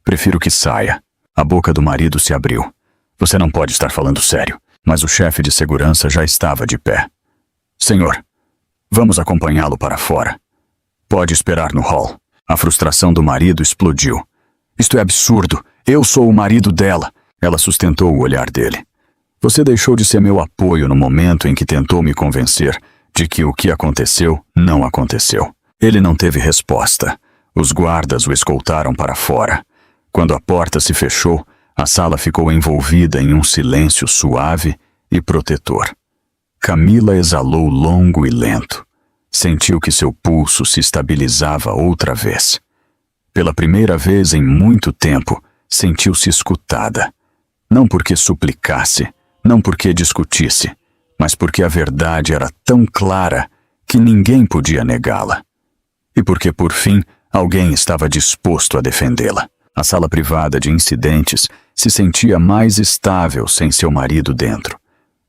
Prefiro que saia. A boca do marido se abriu. Você não pode estar falando sério. Mas o chefe de segurança já estava de pé. Senhor, vamos acompanhá-lo para fora. Pode esperar no hall. A frustração do marido explodiu. Isto é absurdo. Eu sou o marido dela. Ela sustentou o olhar dele. Você deixou de ser meu apoio no momento em que tentou me convencer de que o que aconteceu não aconteceu. Ele não teve resposta. Os guardas o escoltaram para fora. Quando a porta se fechou, a sala ficou envolvida em um silêncio suave e protetor. Camila exalou longo e lento. Sentiu que seu pulso se estabilizava outra vez. Pela primeira vez em muito tempo, sentiu-se escutada. Não porque suplicasse, não porque discutisse, mas porque a verdade era tão clara que ninguém podia negá-la. E porque, por fim, alguém estava disposto a defendê-la. A sala privada de incidentes se sentia mais estável sem seu marido dentro.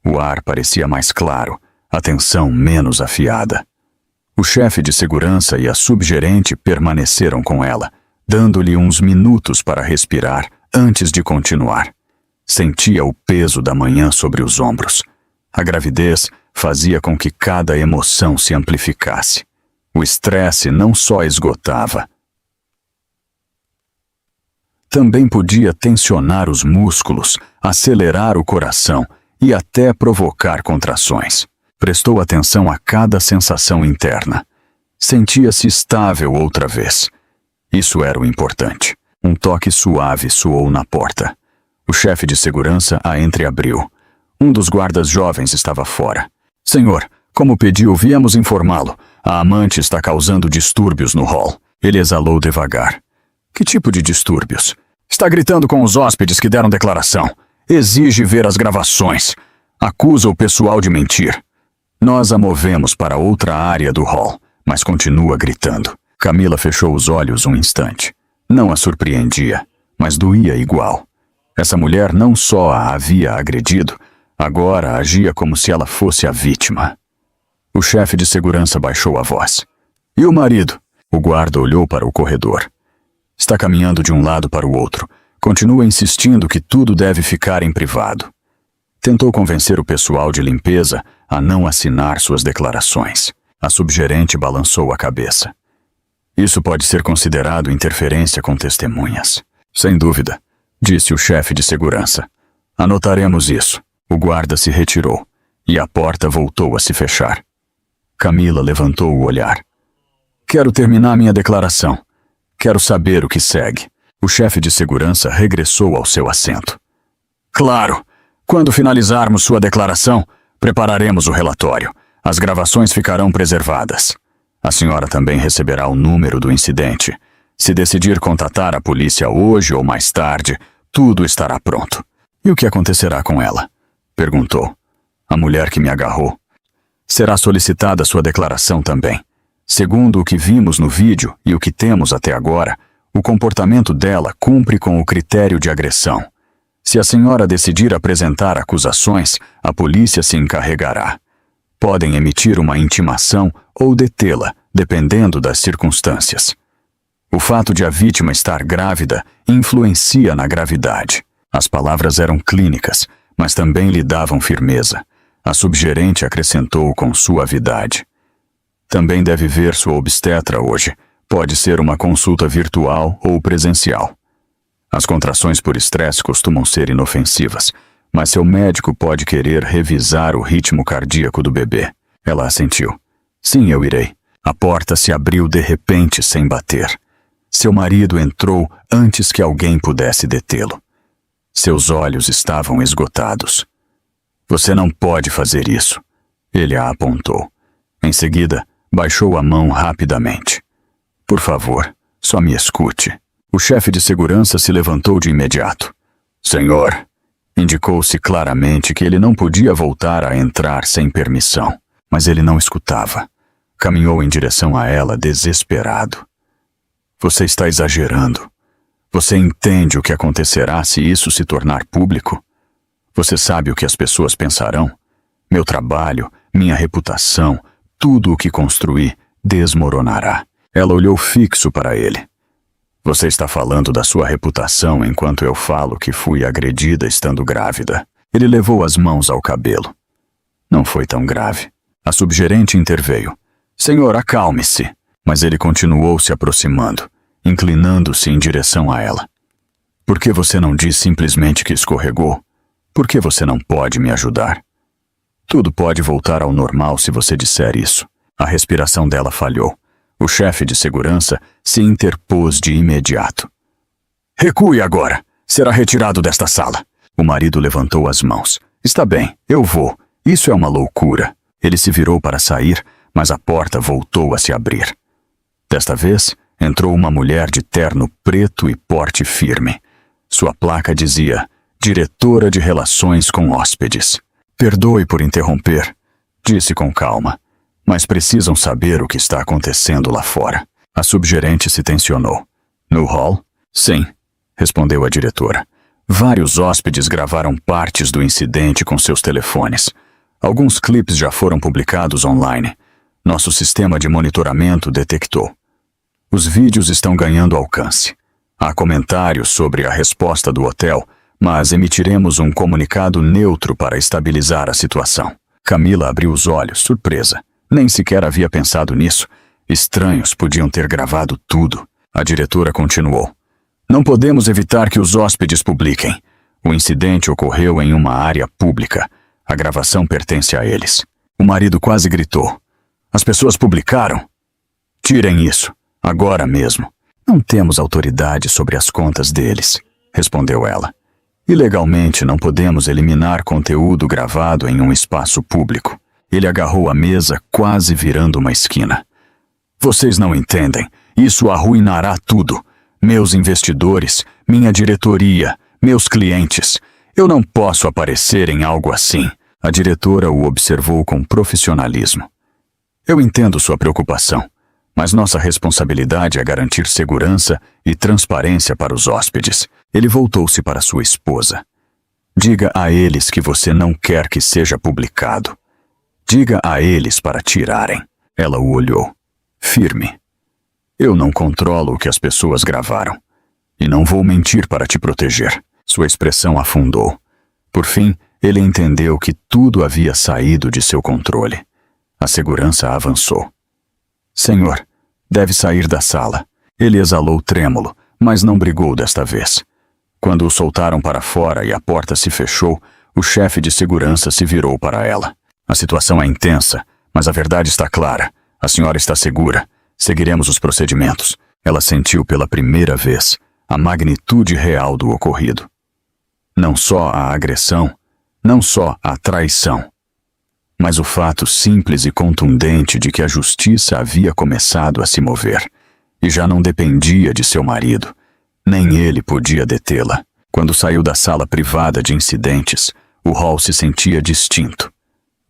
O ar parecia mais claro, a tensão menos afiada. O chefe de segurança e a subgerente permaneceram com ela, dando-lhe uns minutos para respirar antes de continuar. Sentia o peso da manhã sobre os ombros. A gravidez fazia com que cada emoção se amplificasse. O estresse não só esgotava, também podia tensionar os músculos, acelerar o coração e até provocar contrações. Prestou atenção a cada sensação interna. Sentia-se estável outra vez. Isso era o importante. Um toque suave soou na porta. O chefe de segurança a entreabriu. Um dos guardas jovens estava fora. Senhor, Como pediu, viemos informá-lo. A amante está causando distúrbios no hall. Ele exalou devagar. Que tipo de distúrbios? Está gritando com os hóspedes que deram declaração. Exige ver as gravações. Acusa o pessoal de mentir. Nós a movemos para outra área do hall, mas continua gritando. Camila fechou os olhos um instante. Não a surpreendia, mas doía igual. Essa mulher não só a havia agredido, agora agia como se ela fosse a vítima. O chefe de segurança baixou a voz. E o marido? O guarda olhou para o corredor. Está caminhando de um lado para o outro. Continua insistindo que tudo deve ficar em privado. Tentou convencer o pessoal de limpeza a não assinar suas declarações. A subgerente balançou a cabeça. Isso pode ser considerado interferência com testemunhas. Sem dúvida, disse o chefe de segurança. Anotaremos isso. O guarda se retirou e a porta voltou a se fechar. Camila levantou o olhar. Quero terminar minha declaração. Quero saber o que segue. O chefe de segurança regressou ao seu assento. Claro! Quando finalizarmos sua declaração, prepararemos o relatório. As gravações ficarão preservadas. A senhora também receberá o número do incidente. Se decidir contatar a polícia hoje ou mais tarde, tudo estará pronto. E o que acontecerá com ela? Perguntou. A mulher que me agarrou. Será solicitada sua declaração também. Segundo o que vimos no vídeo e o que temos até agora, o comportamento dela cumpre com o critério de agressão. Se a senhora decidir apresentar acusações, a polícia se encarregará. Podem emitir uma intimação ou detê-la, dependendo das circunstâncias. O fato de a vítima estar grávida influencia na gravidade. As palavras eram clínicas, mas também lhe davam firmeza. A subgerente acrescentou com suavidade. Também deve ver sua obstetra hoje. Pode ser uma consulta virtual ou presencial. As contrações por estresse costumam ser inofensivas, mas seu médico pode querer revisar o ritmo cardíaco do bebê. Ela assentiu. Sim, eu irei. A porta se abriu de repente sem bater. Seu marido entrou antes que alguém pudesse detê-lo. Seus olhos estavam esgotados. Você não pode fazer isso. Ele a apontou. Em seguida, baixou a mão rapidamente. Por favor, só me escute. O chefe de segurança se levantou de imediato. Senhor, indicou-se claramente que ele não podia voltar a entrar sem permissão, mas ele não escutava. Caminhou em direção a ela desesperado. Você está exagerando. Você entende o que acontecerá se isso se tornar público? Você sabe o que as pessoas pensarão? Meu trabalho, minha reputação, tudo o que construí desmoronará. Ela olhou fixo para ele. Você está falando da sua reputação enquanto eu falo que fui agredida estando grávida. Ele levou as mãos ao cabelo. Não foi tão grave. A subgerente interveio. Senhor, acalme-se. Mas ele continuou se aproximando, inclinando-se em direção a ela. Por que você não diz simplesmente que escorregou? Por que você não pode me ajudar? Tudo pode voltar ao normal se você disser isso. A respiração dela falhou. O chefe de segurança se interpôs de imediato. Recue agora. Será retirado desta sala. O marido levantou as mãos. Está bem, eu vou. Isso é uma loucura. Ele se virou para sair, mas a porta voltou a se abrir. Desta vez, entrou uma mulher de terno preto e porte firme. Sua placa dizia, Diretora de Relações com Hóspedes. Perdoe por interromper, disse com calma. Mas precisam saber o que está acontecendo lá fora. A subgerente se tensionou. No hall? Sim, respondeu a diretora. Vários hóspedes gravaram partes do incidente com seus telefones. Alguns clipes já foram publicados online. Nosso sistema de monitoramento detectou. Os vídeos estão ganhando alcance. Há comentários sobre a resposta do hotel, mas emitiremos um comunicado neutro para estabilizar a situação. Camila abriu os olhos, surpresa. Nem sequer havia pensado nisso. Estranhos podiam ter gravado tudo. A diretora continuou. Não podemos evitar que os hóspedes publiquem. O incidente ocorreu em uma área pública. A gravação pertence a eles. O marido quase gritou. As pessoas publicaram? Tirem isso, agora mesmo. Não temos autoridade sobre as contas deles, respondeu ela. E legalmente não podemos eliminar conteúdo gravado em um espaço público. Ele agarrou a mesa, quase virando uma esquina. Vocês não entendem. Isso arruinará tudo. Meus investidores, minha diretoria, meus clientes. Eu não posso aparecer em algo assim. A diretora o observou com profissionalismo. Eu entendo sua preocupação, mas nossa responsabilidade é garantir segurança e transparência para os hóspedes. Ele voltou-se para sua esposa. Diga a eles que você não quer que seja publicado. Diga a eles para tirarem. Ela o olhou, firme. Eu não controlo o que as pessoas gravaram. E não vou mentir para te proteger. Sua expressão afundou. Por fim, ele entendeu que tudo havia saído de seu controle. A segurança avançou. Senhor, deve sair da sala. Ele exalou trêmulo, mas não brigou desta vez. Quando o soltaram para fora e a porta se fechou, o chefe de segurança se virou para ela. A situação é intensa, mas a verdade está clara. A senhora está segura. Seguiremos os procedimentos. Ela sentiu pela primeira vez a magnitude real do ocorrido. Não só a agressão, não só a traição, mas o fato simples e contundente de que a justiça havia começado a se mover e já não dependia de seu marido. Nem ele podia detê-la. Quando saiu da sala privada de incidentes, o hall se sentia distinto.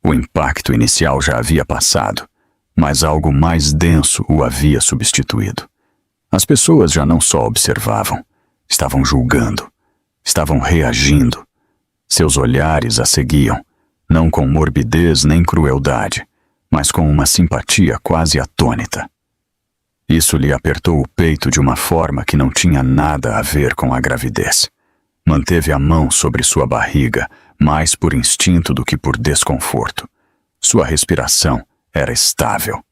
O impacto inicial já havia passado, mas algo mais denso o havia substituído. As pessoas já não só observavam, estavam julgando, estavam reagindo. Seus olhares a seguiam, não com morbidez nem crueldade, mas com uma simpatia quase atônita. Isso lhe apertou o peito de uma forma que não tinha nada a ver com a gravidez. Manteve a mão sobre sua barriga, mais por instinto do que por desconforto. Sua respiração era estável.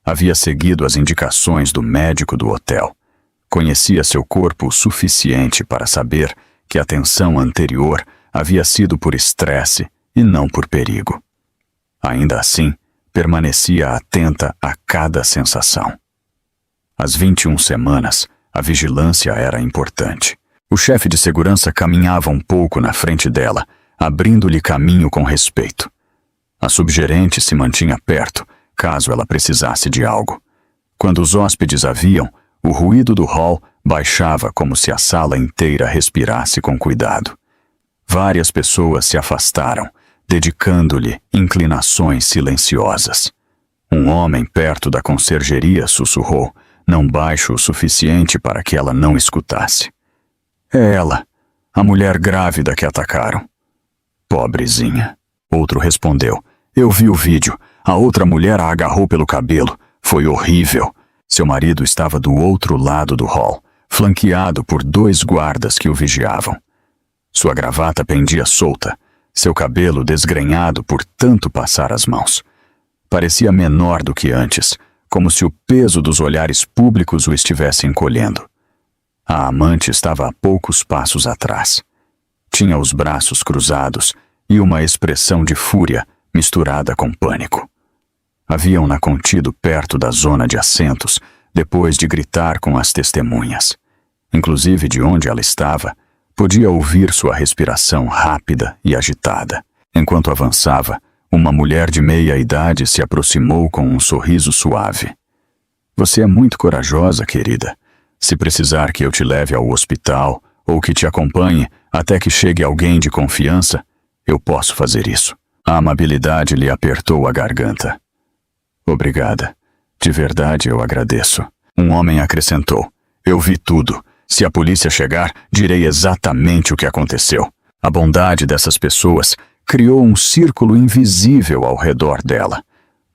Havia seguido as indicações do médico do hotel. Conhecia seu corpo o suficiente para saber que a tensão anterior havia sido por estresse e não por perigo. Ainda assim, permanecia atenta a cada sensação. Às 21 semanas, a vigilância era importante. O chefe de segurança caminhava um pouco na frente dela, abrindo-lhe caminho com respeito. A subgerente se mantinha perto, caso ela precisasse de algo. Quando os hóspedes a viam, o ruído do hall baixava como se a sala inteira respirasse com cuidado. Várias pessoas se afastaram, dedicando-lhe inclinações silenciosas. Um homem perto da consergeria sussurrou, não baixo o suficiente para que ela não escutasse. É ela, a mulher grávida que atacaram. Pobrezinha. Outro respondeu. Eu vi o vídeo. A outra mulher a agarrou pelo cabelo. Foi horrível. Seu marido estava do outro lado do hall, flanqueado por 2 guardas que o vigiavam. Sua gravata pendia solta, seu cabelo desgrenhado por tanto passar as mãos. Parecia menor do que antes, como se o peso dos olhares públicos o estivesse encolhendo. A amante estava a poucos passos atrás. Tinha os braços cruzados e uma expressão de fúria misturada com pânico. Haviam-na contido perto da zona de assentos, depois de gritar com as testemunhas. Inclusive de onde ela estava, podia ouvir sua respiração rápida e agitada. Enquanto avançava, uma mulher de meia idade se aproximou com um sorriso suave. Você é muito corajosa, querida. Se precisar que eu te leve ao hospital ou que te acompanhe até que chegue alguém de confiança, eu posso fazer isso. A amabilidade lhe apertou a garganta. Obrigada. De verdade eu agradeço. Um homem acrescentou. Eu vi tudo. Se a polícia chegar, direi exatamente o que aconteceu. A bondade dessas pessoas criou um círculo invisível ao redor dela.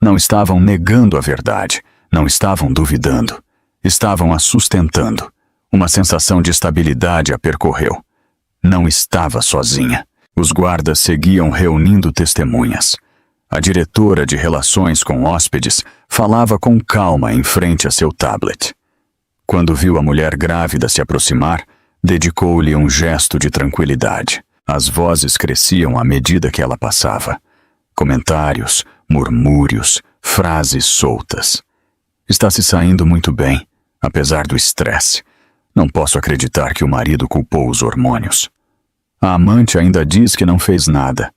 Não estavam negando a verdade, não estavam duvidando. Estavam a sustentando. Uma sensação de estabilidade a percorreu. Não estava sozinha. Os guardas seguiam reunindo testemunhas. A diretora de relações com hóspedes falava com calma em frente a seu tablet. Quando viu a mulher grávida se aproximar, dedicou-lhe um gesto de tranquilidade. As vozes cresciam à medida que ela passava. Comentários, murmúrios, frases soltas. Está se saindo muito bem, apesar do estresse. Não posso acreditar que o marido culpou os hormônios. A amante ainda diz que não fez nada.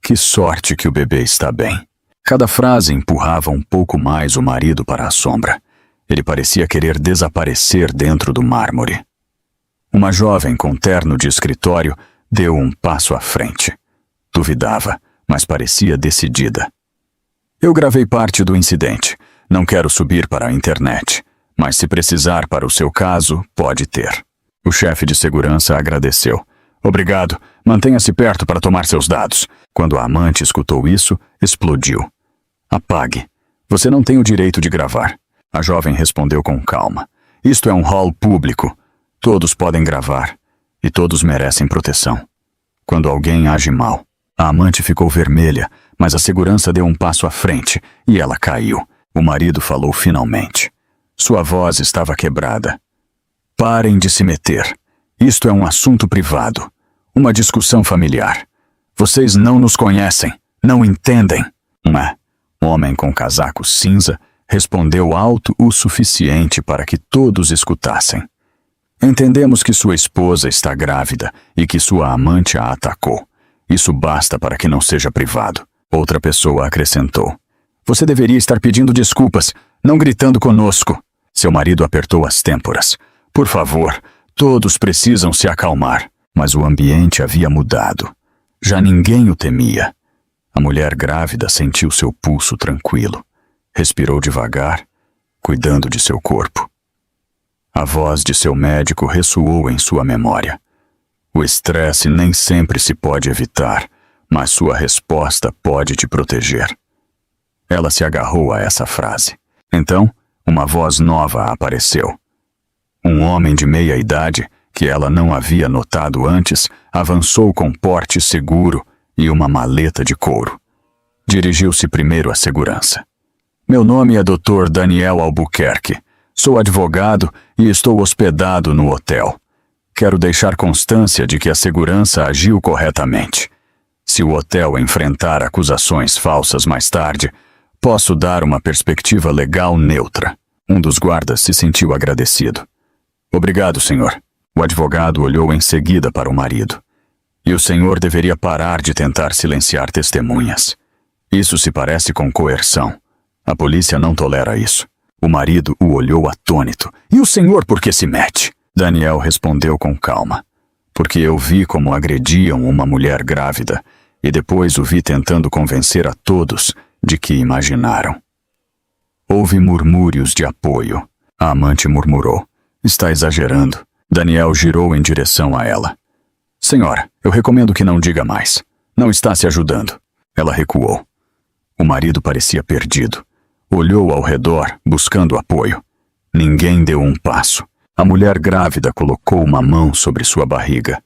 Que sorte que o bebê está bem. Cada frase empurrava um pouco mais o marido para a sombra. Ele parecia querer desaparecer dentro do mármore. Uma jovem com terno de escritório deu um passo à frente. Duvidava, mas parecia decidida. Eu gravei parte do incidente. Não quero subir para a internet, mas se precisar para o seu caso, pode ter. O chefe de segurança agradeceu. Obrigado, mantenha-se perto para tomar seus dados. Quando a amante escutou isso, explodiu. Apague. Você não tem o direito de gravar. A jovem respondeu com calma. Isto é um hall público. Todos podem gravar. E todos merecem proteção. Quando alguém age mal. A amante ficou vermelha, mas a segurança deu um passo à frente e ela caiu. O marido falou finalmente. Sua voz estava quebrada. Parem de se meter. Isto é um assunto privado. Uma discussão familiar. Vocês não nos conhecem. Não entendem. Um homem com casaco cinza respondeu alto o suficiente para que todos escutassem. Entendemos que sua esposa está grávida e que sua amante a atacou. Isso basta para que não seja privado. Outra pessoa acrescentou. Você deveria estar pedindo desculpas, não gritando conosco. Seu marido apertou as têmporas. Por favor, todos precisam se acalmar. Mas o ambiente havia mudado. Já ninguém o temia. A mulher grávida sentiu seu pulso tranquilo. Respirou devagar, cuidando de seu corpo. A voz de seu médico ressoou em sua memória. O estresse nem sempre se pode evitar, mas sua resposta pode te proteger. Ela se agarrou a essa frase. Então, uma voz nova apareceu. Um homem de meia idade, que ela não havia notado antes, avançou com porte seguro e uma maleta de couro. Dirigiu-se primeiro à segurança. Meu nome é Dr. Daniel Albuquerque. Sou advogado e estou hospedado no hotel. Quero deixar constância de que a segurança agiu corretamente. Se o hotel enfrentar acusações falsas mais tarde, posso dar uma perspectiva legal neutra. Um dos guardas se sentiu agradecido. Obrigado, senhor. O advogado olhou em seguida para o marido. E o senhor deveria parar de tentar silenciar testemunhas. Isso se parece com coerção. A polícia não tolera isso. O marido o olhou atônito. E o senhor por que se mete? Daniel respondeu com calma. Porque eu vi como agrediam uma mulher grávida e depois o vi tentando convencer a todos de que imaginaram. Houve murmúrios de apoio. A amante murmurou. Está exagerando. Daniel girou em direção a ela. Senhora, eu recomendo que não diga mais. Não está se ajudando. Ela recuou. O marido parecia perdido. Olhou ao redor, buscando apoio. Ninguém deu um passo. A mulher grávida colocou uma mão sobre sua barriga.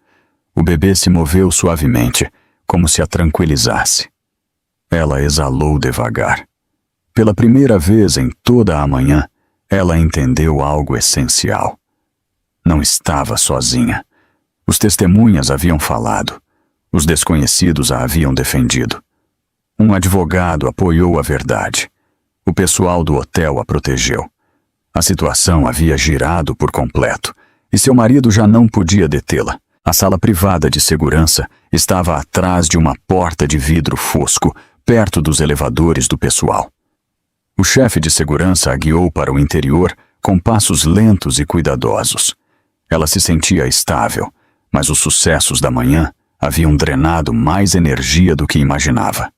O bebê se moveu suavemente, como se a tranquilizasse. Ela exalou devagar. Pela primeira vez em toda a manhã, ela entendeu algo essencial. Não estava sozinha. Os testemunhas haviam falado. Os desconhecidos a haviam defendido. Um advogado apoiou a verdade. O pessoal do hotel a protegeu. A situação havia girado por completo, e seu marido já não podia detê-la. A sala privada de segurança estava atrás de uma porta de vidro fosco, perto dos elevadores do pessoal. O chefe de segurança a guiou para o interior com passos lentos e cuidadosos. Ela se sentia estável, mas os sucessos da manhã haviam drenado mais energia do que imaginava.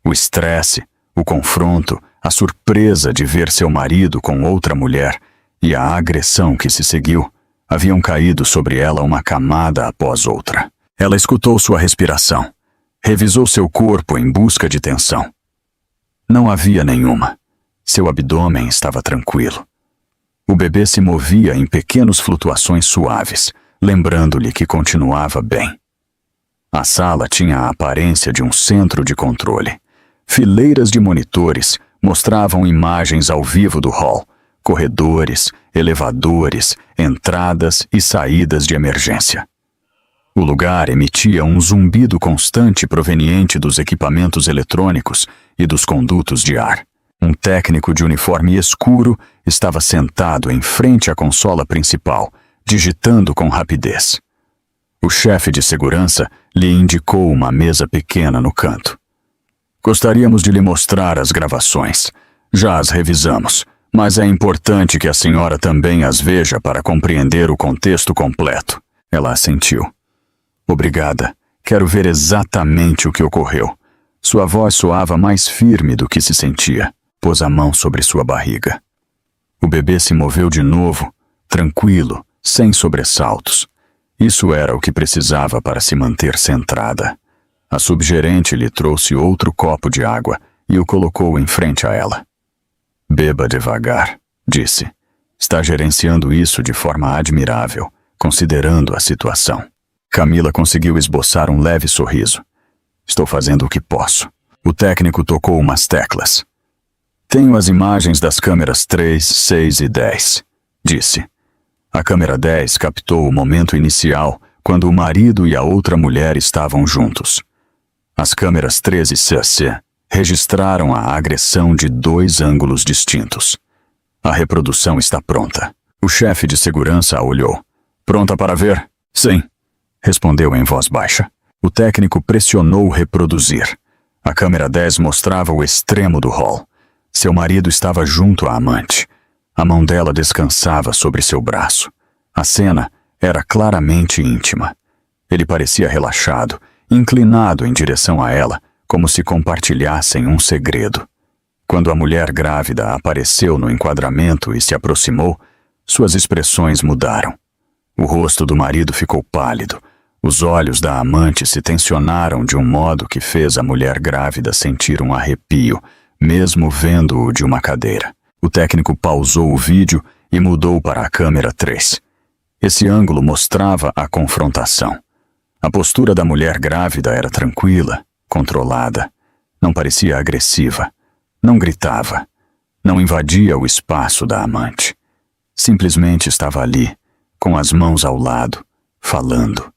O estresse, o confronto, a surpresa de ver seu marido com outra mulher e a agressão que se seguiu haviam caído sobre ela uma camada após outra. Ela escutou sua respiração, revisou seu corpo em busca de tensão. Não havia nenhuma. Seu abdômen estava tranquilo. O bebê se movia em pequenas flutuações suaves, lembrando-lhe que continuava bem. A sala tinha a aparência de um centro de controle. Fileiras de monitores mostravam imagens ao vivo do hall, corredores, elevadores, entradas e saídas de emergência. O lugar emitia um zumbido constante proveniente dos equipamentos eletrônicos e dos condutos de ar. Um técnico de uniforme escuro estava sentado em frente à consola principal, digitando com rapidez. O chefe de segurança lhe indicou uma mesa pequena no canto. Gostaríamos de lhe mostrar as gravações. Já as revisamos, mas é importante que a senhora também as veja para compreender o contexto completo. Ela assentiu. Obrigada. Quero ver exatamente o que ocorreu. Sua voz soava mais firme do que se sentia. Pôs a mão sobre sua barriga. O bebê se moveu de novo, tranquilo, sem sobressaltos. Isso era o que precisava para se manter centrada. A subgerente lhe trouxe outro copo de água e o colocou em frente a ela. Beba devagar, disse. Está gerenciando isso de forma admirável, considerando a situação. Camila conseguiu esboçar um leve sorriso. Estou fazendo o que posso. O técnico tocou umas teclas. Tenho as imagens das câmeras 3, 6 e 10, disse. A câmera 10 captou o momento inicial, quando o marido e a outra mulher estavam juntos. As câmeras 13 e CC registraram a agressão de 2 ângulos distintos. A reprodução está pronta. O chefe de segurança a olhou. Pronta para ver? Sim, respondeu em voz baixa. O técnico pressionou reproduzir. A câmera 10 mostrava o extremo do hall. Seu marido estava junto à amante. A mão dela descansava sobre seu braço. A cena era claramente íntima. Ele parecia relaxado, inclinado em direção a ela, como se compartilhassem um segredo. Quando a mulher grávida apareceu no enquadramento e se aproximou, suas expressões mudaram. O rosto do marido ficou pálido. Os olhos da amante se tensionaram de um modo que fez a mulher grávida sentir um arrepio, mesmo vendo-o de uma cadeira. O técnico pausou o vídeo e mudou para a câmera 3. Esse ângulo mostrava a confrontação. A postura da mulher grávida era tranquila, controlada. Não parecia agressiva. Não gritava. Não invadia o espaço da amante. Simplesmente estava ali, com as mãos ao lado, falando.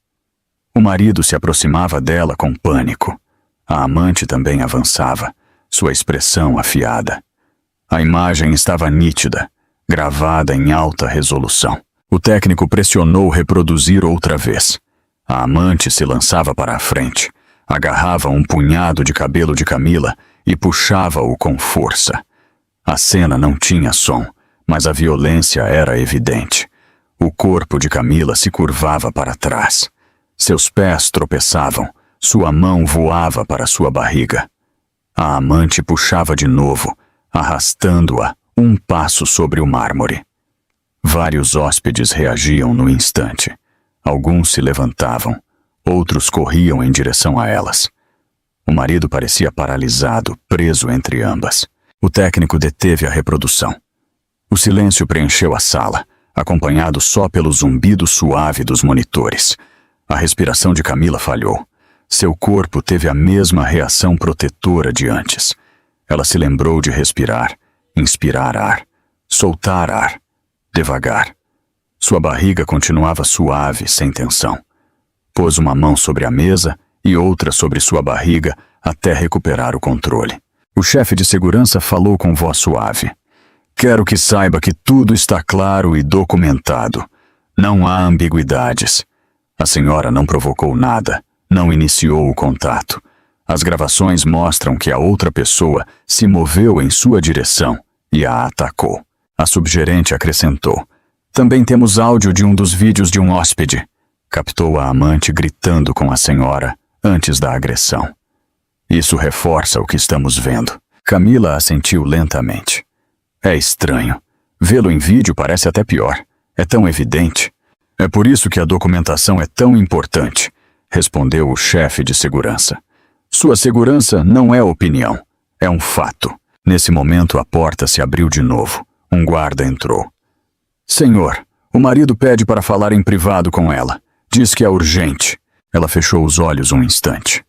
O marido se aproximava dela com pânico. A amante também avançava, sua expressão afiada. A imagem estava nítida, gravada em alta resolução. O técnico pressionou reproduzir outra vez. A amante se lançava para a frente, agarrava um punhado de cabelo de Camila e puxava-o com força. A cena não tinha som, mas a violência era evidente. O corpo de Camila se curvava para trás. Seus pés tropeçavam, sua mão voava para sua barriga. A amante puxava de novo, arrastando-a um passo sobre o mármore. Vários hóspedes reagiam no instante. Alguns se levantavam, outros corriam em direção a elas. O marido parecia paralisado, preso entre ambas. O técnico deteve a reprodução. O silêncio preencheu a sala, acompanhado só pelo zumbido suave dos monitores. A respiração de Camila falhou. Seu corpo teve a mesma reação protetora de antes. Ela se lembrou de respirar, inspirar ar, soltar ar, devagar. Sua barriga continuava suave, sem tensão. Pôs uma mão sobre a mesa e outra sobre sua barriga até recuperar o controle. O chefe de segurança falou com voz suave. Quero que saiba que tudo está claro e documentado. Não há ambiguidades. A senhora não provocou nada, não iniciou o contato. As gravações mostram que a outra pessoa se moveu em sua direção e a atacou. A subgerente acrescentou. Também temos áudio de um dos vídeos de um hóspede. Captou a amante gritando com a senhora antes da agressão. Isso reforça o que estamos vendo. Camila assentiu lentamente. É estranho. Vê-lo em vídeo parece até pior. É tão evidente. É por isso que a documentação é tão importante, respondeu o chefe de segurança. Sua segurança não é opinião, é um fato. Nesse momento a porta se abriu de novo. Um guarda entrou. Senhor, o marido pede para falar em privado com ela. Diz que é urgente. Ela fechou os olhos um instante.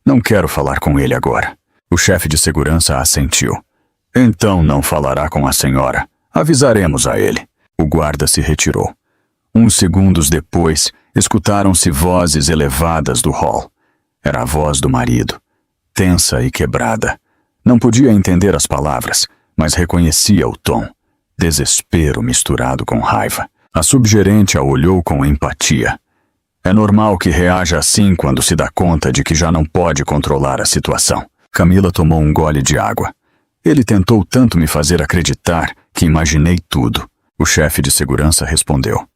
Não quero falar com ele agora. O chefe de segurança assentiu. Então não falará com a senhora. Avisaremos a ele. O guarda se retirou. Uns segundos depois, escutaram-se vozes elevadas do hall. Era a voz do marido, tensa e quebrada. Não podia entender as palavras, mas reconhecia o tom. Desespero misturado com raiva. A subgerente a olhou com empatia. É normal que reaja assim quando se dá conta de que já não pode controlar a situação. Camila tomou um gole de água. Ele tentou tanto me fazer acreditar que imaginei tudo. O chefe de segurança respondeu.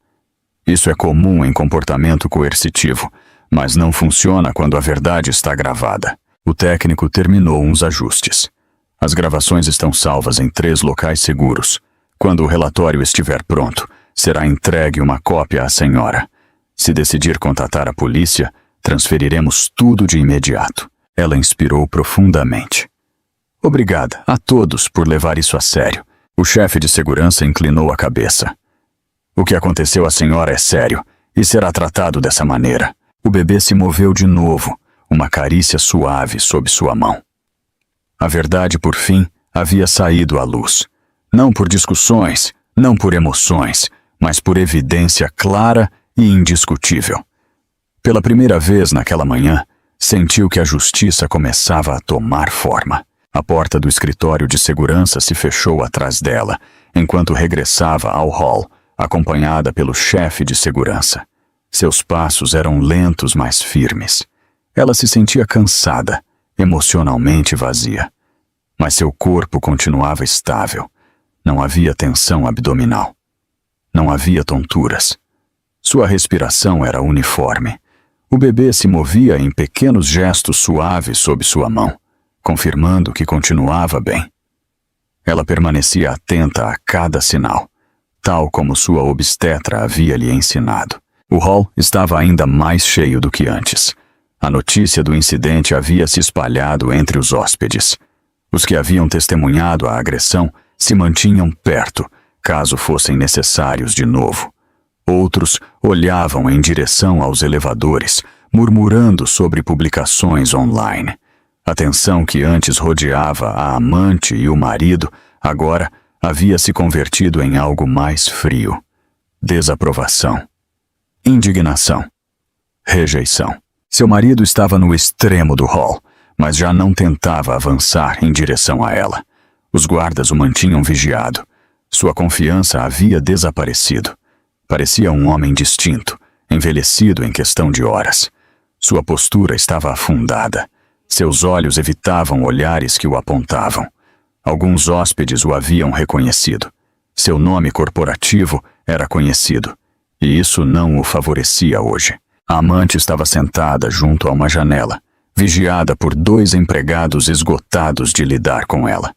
Isso é comum em comportamento coercitivo, mas não funciona quando a verdade está gravada. O técnico terminou uns ajustes. As gravações estão salvas em 3 locais seguros. Quando o relatório estiver pronto, será entregue uma cópia à senhora. Se decidir contatar a polícia, transferiremos tudo de imediato. Ela inspirou profundamente. Obrigada a todos por levar isso a sério. O chefe de segurança inclinou a cabeça. O que aconteceu à senhora é sério e será tratado dessa maneira. O bebê se moveu de novo, uma carícia suave sob sua mão. A verdade, por fim, havia saído à luz. Não por discussões, não por emoções, mas por evidência clara e indiscutível. Pela primeira vez naquela manhã, sentiu que a justiça começava a tomar forma. A porta do escritório de segurança se fechou atrás dela, enquanto regressava ao hall, acompanhada pelo chefe de segurança. Seus passos eram lentos, mas firmes. Ela se sentia cansada, emocionalmente vazia. Mas seu corpo continuava estável. Não havia tensão abdominal. Não havia tonturas. Sua respiração era uniforme. O bebê se movia em pequenos gestos suaves sob sua mão, confirmando que continuava bem. Ela permanecia atenta a cada sinal, tal como sua obstetra havia lhe ensinado. O hall estava ainda mais cheio do que antes. A notícia do incidente havia se espalhado entre os hóspedes. Os que haviam testemunhado a agressão se mantinham perto, caso fossem necessários de novo. Outros olhavam em direção aos elevadores, murmurando sobre publicações online. A tensão que antes rodeava a amante e o marido, agora havia se convertido em algo mais frio. Desaprovação. Indignação. Rejeição. Seu marido estava no extremo do hall, mas já não tentava avançar em direção a ela. Os guardas o mantinham vigiado. Sua confiança havia desaparecido. Parecia um homem distinto, envelhecido em questão de horas. Sua postura estava afundada. Seus olhos evitavam olhares que o apontavam. Alguns hóspedes o haviam reconhecido. Seu nome corporativo era conhecido, e isso não o favorecia hoje. A amante estava sentada junto a uma janela, vigiada por 2 empregados esgotados de lidar com ela.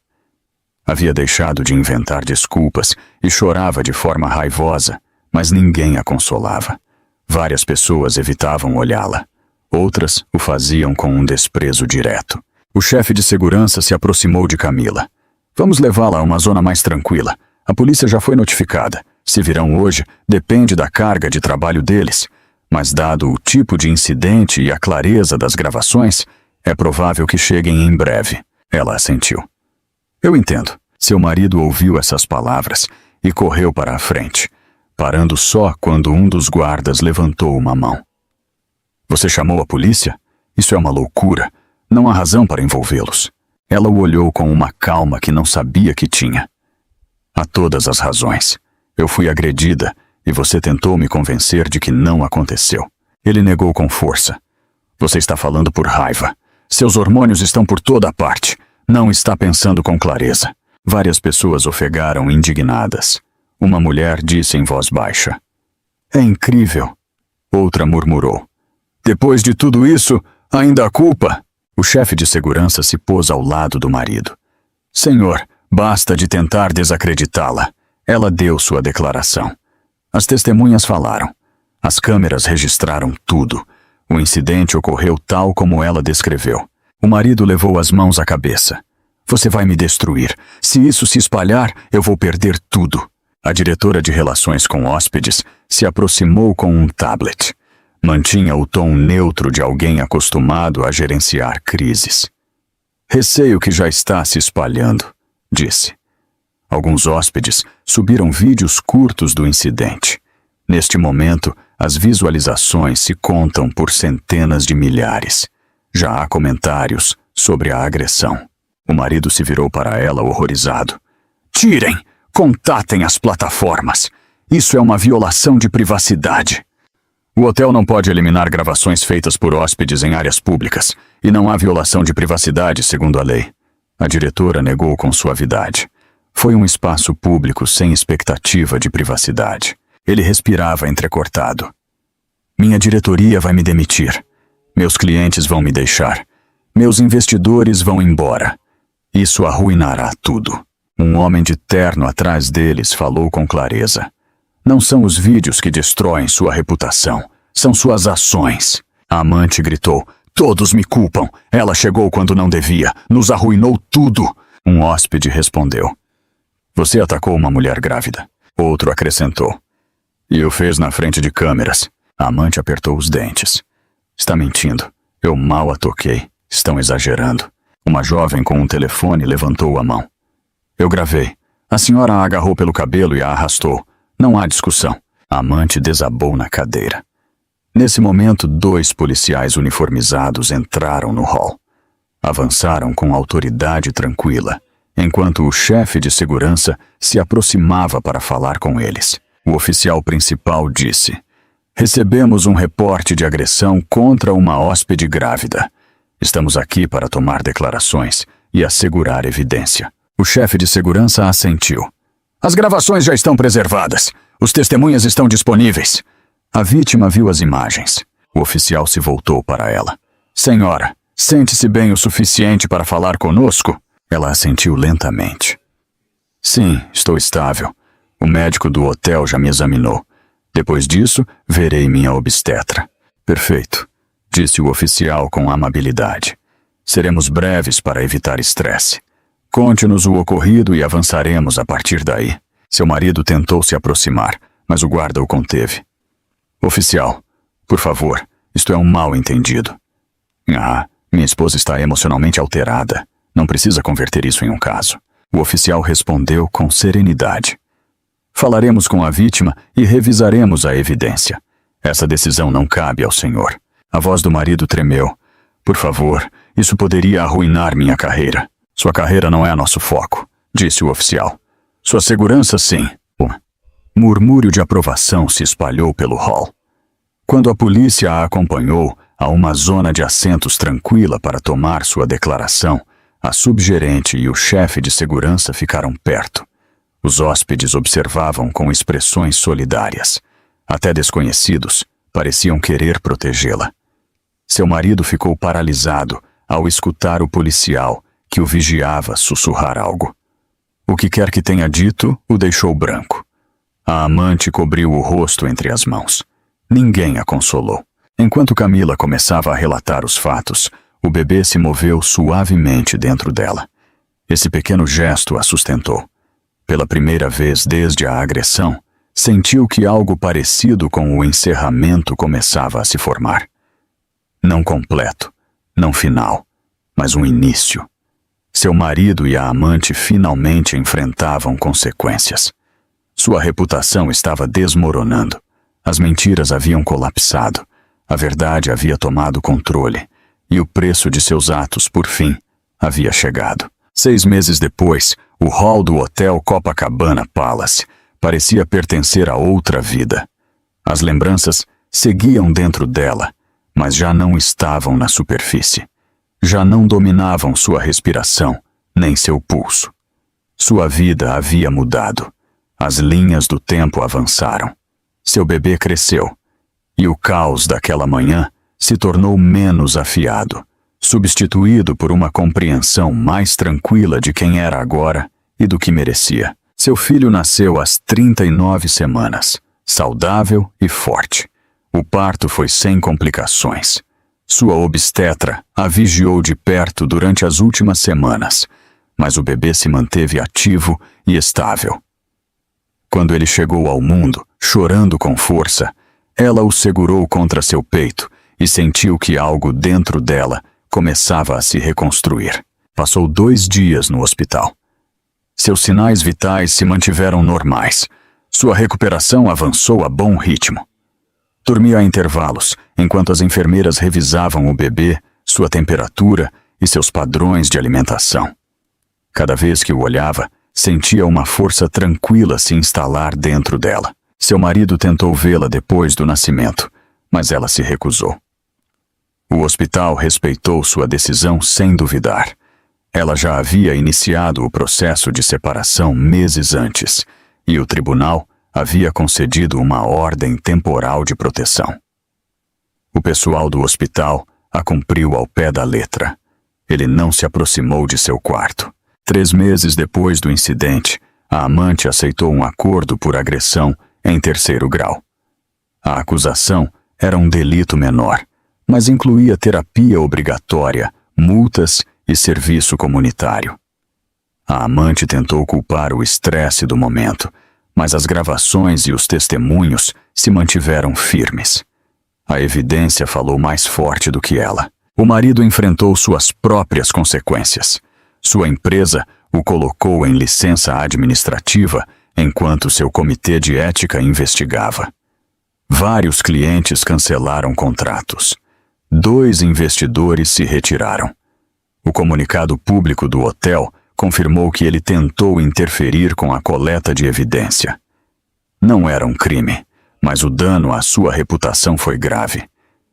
Havia deixado de inventar desculpas e chorava de forma raivosa, mas ninguém a consolava. Várias pessoas evitavam olhá-la. Outras o faziam com um desprezo direto. O chefe de segurança se aproximou de Camila. Vamos levá-la a uma zona mais tranquila. A polícia já foi notificada. Se virão hoje, depende da carga de trabalho deles. Mas dado o tipo de incidente e a clareza das gravações, é provável que cheguem em breve. Ela assentiu. Eu entendo. Seu marido ouviu essas palavras e correu para a frente, parando só quando um dos guardas levantou uma mão. Você chamou a polícia? Isso é uma loucura. Não há razão para envolvê-los. Ela o olhou com uma calma que não sabia que tinha. Há todas as razões. Eu fui agredida e você tentou me convencer de que não aconteceu. Ele negou com força. Você está falando por raiva. Seus hormônios estão por toda a parte. Não está pensando com clareza. Várias pessoas ofegaram indignadas. Uma mulher disse em voz baixa. É incrível. Outra murmurou. Depois de tudo isso, ainda há culpa? O chefe de segurança se pôs ao lado do marido. Senhor, basta de tentar desacreditá-la. Ela deu sua declaração. As testemunhas falaram. As câmeras registraram tudo. O incidente ocorreu tal como ela descreveu. O marido levou as mãos à cabeça. Você vai me destruir. Se isso se espalhar, eu vou perder tudo. A diretora de relações com hóspedes se aproximou com um tablet. Mantinha o tom neutro de alguém acostumado a gerenciar crises. Receio que já está se espalhando, disse. Alguns hóspedes subiram vídeos curtos do incidente. Neste momento, as visualizações se contam por centenas de milhares. Já há comentários sobre a agressão. O marido se virou para ela horrorizado. Tirem! Contatem as plataformas! Isso é uma violação de privacidade! O hotel não pode eliminar gravações feitas por hóspedes em áreas públicas, e não há violação de privacidade segundo a lei. A diretora negou com suavidade. Foi um espaço público sem expectativa de privacidade. Ele respirava entrecortado. Minha diretoria vai me demitir. Meus clientes vão me deixar. Meus investidores vão embora. Isso arruinará tudo. Um homem de terno atrás deles falou com clareza. Não são os vídeos que destroem sua reputação. São suas ações. A amante gritou. Todos me culpam. Ela chegou quando não devia. Nos arruinou tudo. Um hóspede respondeu. Você atacou uma mulher grávida. Outro acrescentou. E o fez na frente de câmeras. A amante apertou os dentes. Está mentindo. Eu mal a toquei. Estão exagerando. Uma jovem com um telefone levantou a mão. Eu gravei. A senhora a agarrou pelo cabelo e a arrastou. Não há discussão. A amante desabou na cadeira. Nesse momento, 2 policiais uniformizados entraram no hall. Avançaram com autoridade tranquila, enquanto o chefe de segurança se aproximava para falar com eles. O oficial principal disse: Recebemos um reporte de agressão contra uma hóspede grávida. Estamos aqui para tomar declarações e assegurar evidência. O chefe de segurança assentiu. As gravações já estão preservadas. Os testemunhas estão disponíveis. A vítima viu as imagens. O oficial se voltou para ela. Senhora, sente-se bem o suficiente para falar conosco? Ela assentiu lentamente. Sim, estou estável. O médico do hotel já me examinou. Depois disso, verei minha obstetra. Perfeito, disse o oficial com amabilidade. Seremos breves para evitar estresse. Conte-nos o ocorrido e avançaremos a partir daí. Seu marido tentou se aproximar, mas o guarda o conteve. Oficial, por favor, isto é um mal-entendido. Minha esposa está emocionalmente alterada. Não precisa converter isso em um caso. O oficial respondeu com serenidade. Falaremos com a vítima e revisaremos a evidência. Essa decisão não cabe ao senhor. A voz do marido tremeu. Por favor, isso poderia arruinar minha carreira. Sua carreira não é nosso foco, disse o oficial. Sua segurança, sim. Murmúrio de aprovação se espalhou pelo hall. Quando a polícia a acompanhou a uma zona de assentos tranquila para tomar sua declaração, a subgerente e o chefe de segurança ficaram perto. Os hóspedes observavam com expressões solidárias. Até desconhecidos pareciam querer protegê-la. Seu marido ficou paralisado ao escutar o policial que o vigiava sussurrar algo. O que quer que tenha dito o deixou branco. A amante cobriu o rosto entre as mãos. Ninguém a consolou. Enquanto Camila começava a relatar os fatos, o bebê se moveu suavemente dentro dela. Esse pequeno gesto a sustentou. Pela primeira vez desde a agressão, sentiu que algo parecido com o encerramento começava a se formar. Não completo, não final, mas um início. Seu marido e a amante finalmente enfrentavam consequências. Sua reputação estava desmoronando. As mentiras haviam colapsado. A verdade havia tomado controle. E o preço de seus atos, por fim, havia chegado. 6 meses depois, o hall do Hotel Copacabana Palace parecia pertencer a outra vida. As lembranças seguiam dentro dela, mas já não estavam na superfície. Já não dominavam sua respiração, nem seu pulso. Sua vida havia mudado. As linhas do tempo avançaram. Seu bebê cresceu. E o caos daquela manhã se tornou menos afiado, substituído por uma compreensão mais tranquila de quem era agora e do que merecia. Seu filho nasceu às 39 semanas, saudável e forte. O parto foi sem complicações. Sua obstetra a vigiou de perto durante as últimas semanas, mas o bebê se manteve ativo e estável. Quando ele chegou ao mundo, chorando com força, ela o segurou contra seu peito e sentiu que algo dentro dela começava a se reconstruir. Passou 2 dias no hospital. Seus sinais vitais se mantiveram normais. Sua recuperação avançou a bom ritmo. Dormia a intervalos, enquanto as enfermeiras revisavam o bebê, sua temperatura e seus padrões de alimentação. Cada vez que o olhava, sentia uma força tranquila se instalar dentro dela. Seu marido tentou vê-la depois do nascimento, mas ela se recusou. O hospital respeitou sua decisão sem duvidar. Ela já havia iniciado o processo de separação meses antes, e o tribunal havia concedido uma ordem temporal de proteção. O pessoal do hospital a cumpriu ao pé da letra. Ele não se aproximou de seu quarto. 3 meses depois do incidente, a amante aceitou um acordo por agressão em 3º grau. A acusação era um delito menor, mas incluía terapia obrigatória, multas e serviço comunitário. A amante tentou culpar o estresse do momento, mas as gravações e os testemunhos se mantiveram firmes. A evidência falou mais forte do que ela. O marido enfrentou suas próprias consequências. Sua empresa o colocou em licença administrativa enquanto seu comitê de ética investigava. Vários clientes cancelaram contratos. 2 investidores se retiraram. O comunicado público do hotel confirmou que ele tentou interferir com a coleta de evidência. Não era um crime, mas o dano à sua reputação foi grave.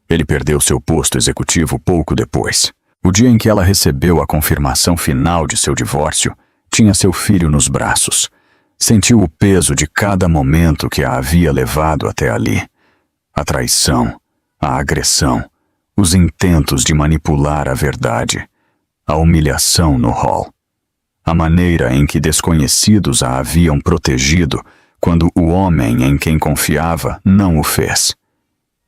Ele perdeu seu posto executivo pouco depois. O dia em que ela recebeu a confirmação final de seu divórcio, tinha seu filho nos braços. Sentiu o peso de cada momento que a havia levado até ali. A traição, a agressão, os intentos de manipular a verdade, a humilhação no hall. A maneira em que desconhecidos a haviam protegido quando o homem em quem confiava não o fez.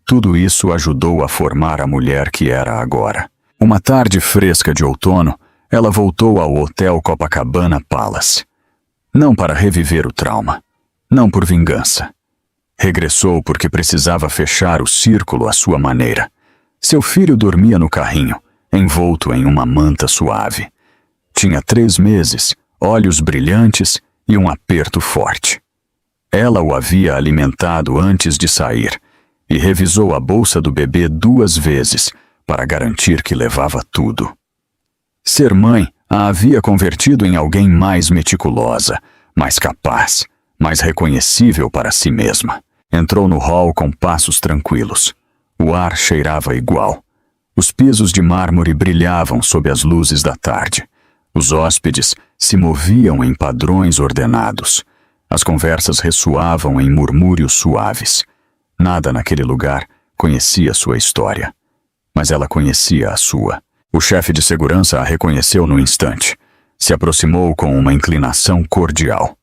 Tudo isso ajudou a formar a mulher que era agora. Uma tarde fresca de outono, ela voltou ao Hotel Copacabana Palace. Não para reviver o trauma, não por vingança. Regressou porque precisava fechar o círculo à sua maneira. Seu filho dormia no carrinho, envolto em uma manta suave. Tinha 3 meses, olhos brilhantes e um aperto forte. Ela o havia alimentado antes de sair e revisou a bolsa do bebê 2 vezes para garantir que levava tudo. Ser mãe a havia convertido em alguém mais meticulosa, mais capaz, mais reconhecível para si mesma. Entrou no hall com passos tranquilos. O ar cheirava igual. Os pisos de mármore brilhavam sob as luzes da tarde. Os hóspedes se moviam em padrões ordenados. As conversas ressoavam em murmúrios suaves. Nada naquele lugar conhecia sua história. Mas ela conhecia a sua. O chefe de segurança a reconheceu no instante. Se aproximou com uma inclinação cordial.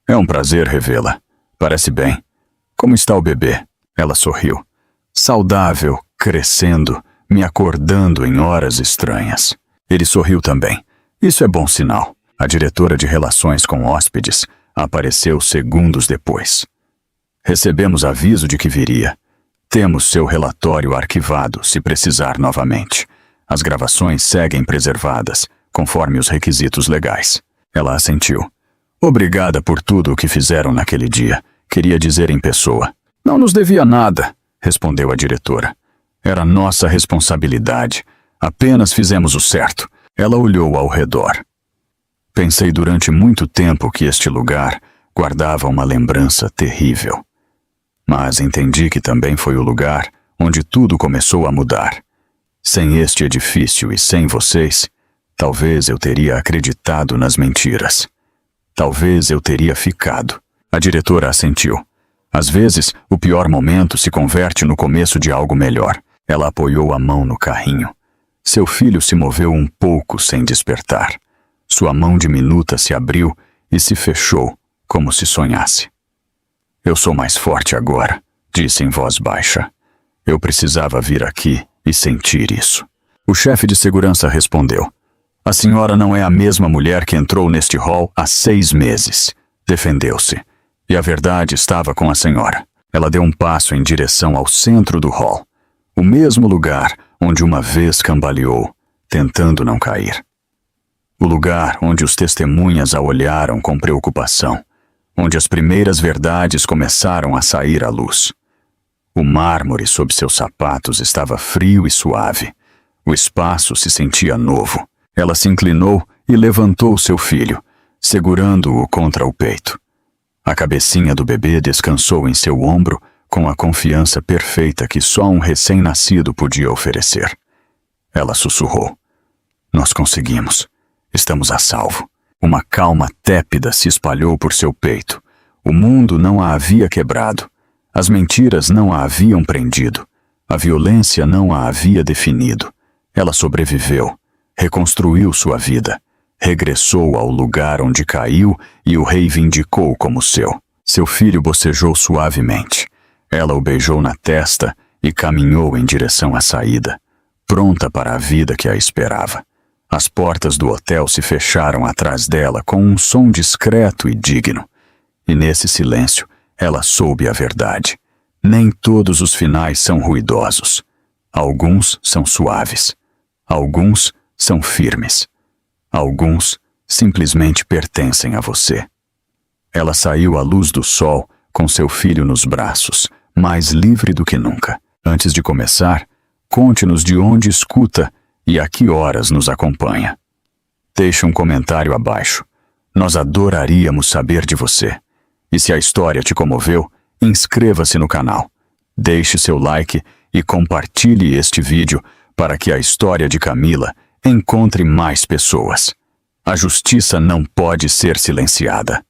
É um prazer revê-la. Parece bem. Como está o bebê? Ela sorriu. Saudável, crescendo, me acordando em horas estranhas. Ele sorriu também. Isso é bom sinal. A diretora de relações com hóspedes apareceu segundos depois. Recebemos aviso de que viria. Temos seu relatório arquivado, se precisar novamente. As gravações seguem preservadas, conforme os requisitos legais. Ela assentiu. Obrigada por tudo o que fizeram naquele dia, queria dizer em pessoa. Não nos devia nada, respondeu a diretora. Era nossa responsabilidade. Apenas fizemos o certo. Ela olhou ao redor. Pensei durante muito tempo que este lugar guardava uma lembrança terrível. Mas entendi que também foi o lugar onde tudo começou a mudar. Sem este edifício e sem vocês, talvez eu teria acreditado nas mentiras. Talvez eu teria ficado. A diretora assentiu. Às vezes, o pior momento se converte no começo de algo melhor. Ela apoiou a mão no carrinho. Seu filho se moveu um pouco sem despertar. Sua mão diminuta se abriu e se fechou, como se sonhasse. Eu sou mais forte agora, disse em voz baixa. Eu precisava vir aqui e sentir isso. O chefe de segurança respondeu. A senhora não é a mesma mulher que entrou neste hall há 6 meses. Defendeu-se. E a verdade estava com a senhora. Ela deu um passo em direção ao centro do hall. O mesmo lugar onde uma vez cambaleou, tentando não cair. O lugar onde os testemunhas a olharam com preocupação. Onde as primeiras verdades começaram a sair à luz. O mármore sob seus sapatos estava frio e suave. O espaço se sentia novo. Ela se inclinou e levantou seu filho, segurando-o contra o peito. A cabecinha do bebê descansou em seu ombro com a confiança perfeita que só um recém-nascido podia oferecer. Ela sussurrou. Nós conseguimos. Estamos a salvo. Uma calma tépida se espalhou por seu peito. O mundo não a havia quebrado. As mentiras não a haviam prendido. A violência não a havia definido. Ela sobreviveu, reconstruiu sua vida, regressou ao lugar onde caiu e o reivindicou como seu. Seu filho bocejou suavemente. Ela o beijou na testa e caminhou em direção à saída, pronta para a vida que a esperava. As portas do hotel se fecharam atrás dela com um som discreto e digno. E nesse silêncio, ela soube a verdade. Nem todos os finais são ruidosos. Alguns são suaves. Alguns são firmes. Alguns simplesmente pertencem a você. Ela saiu à luz do sol, com seu filho nos braços, mais livre do que nunca. Antes de começar, conte-nos de onde escuta e a que horas nos acompanha. Deixe um comentário abaixo. Nós adoraríamos saber de você. E se a história te comoveu, inscreva-se no canal. Deixe seu like e compartilhe este vídeo para que a história de Camila encontre mais pessoas. A justiça não pode ser silenciada.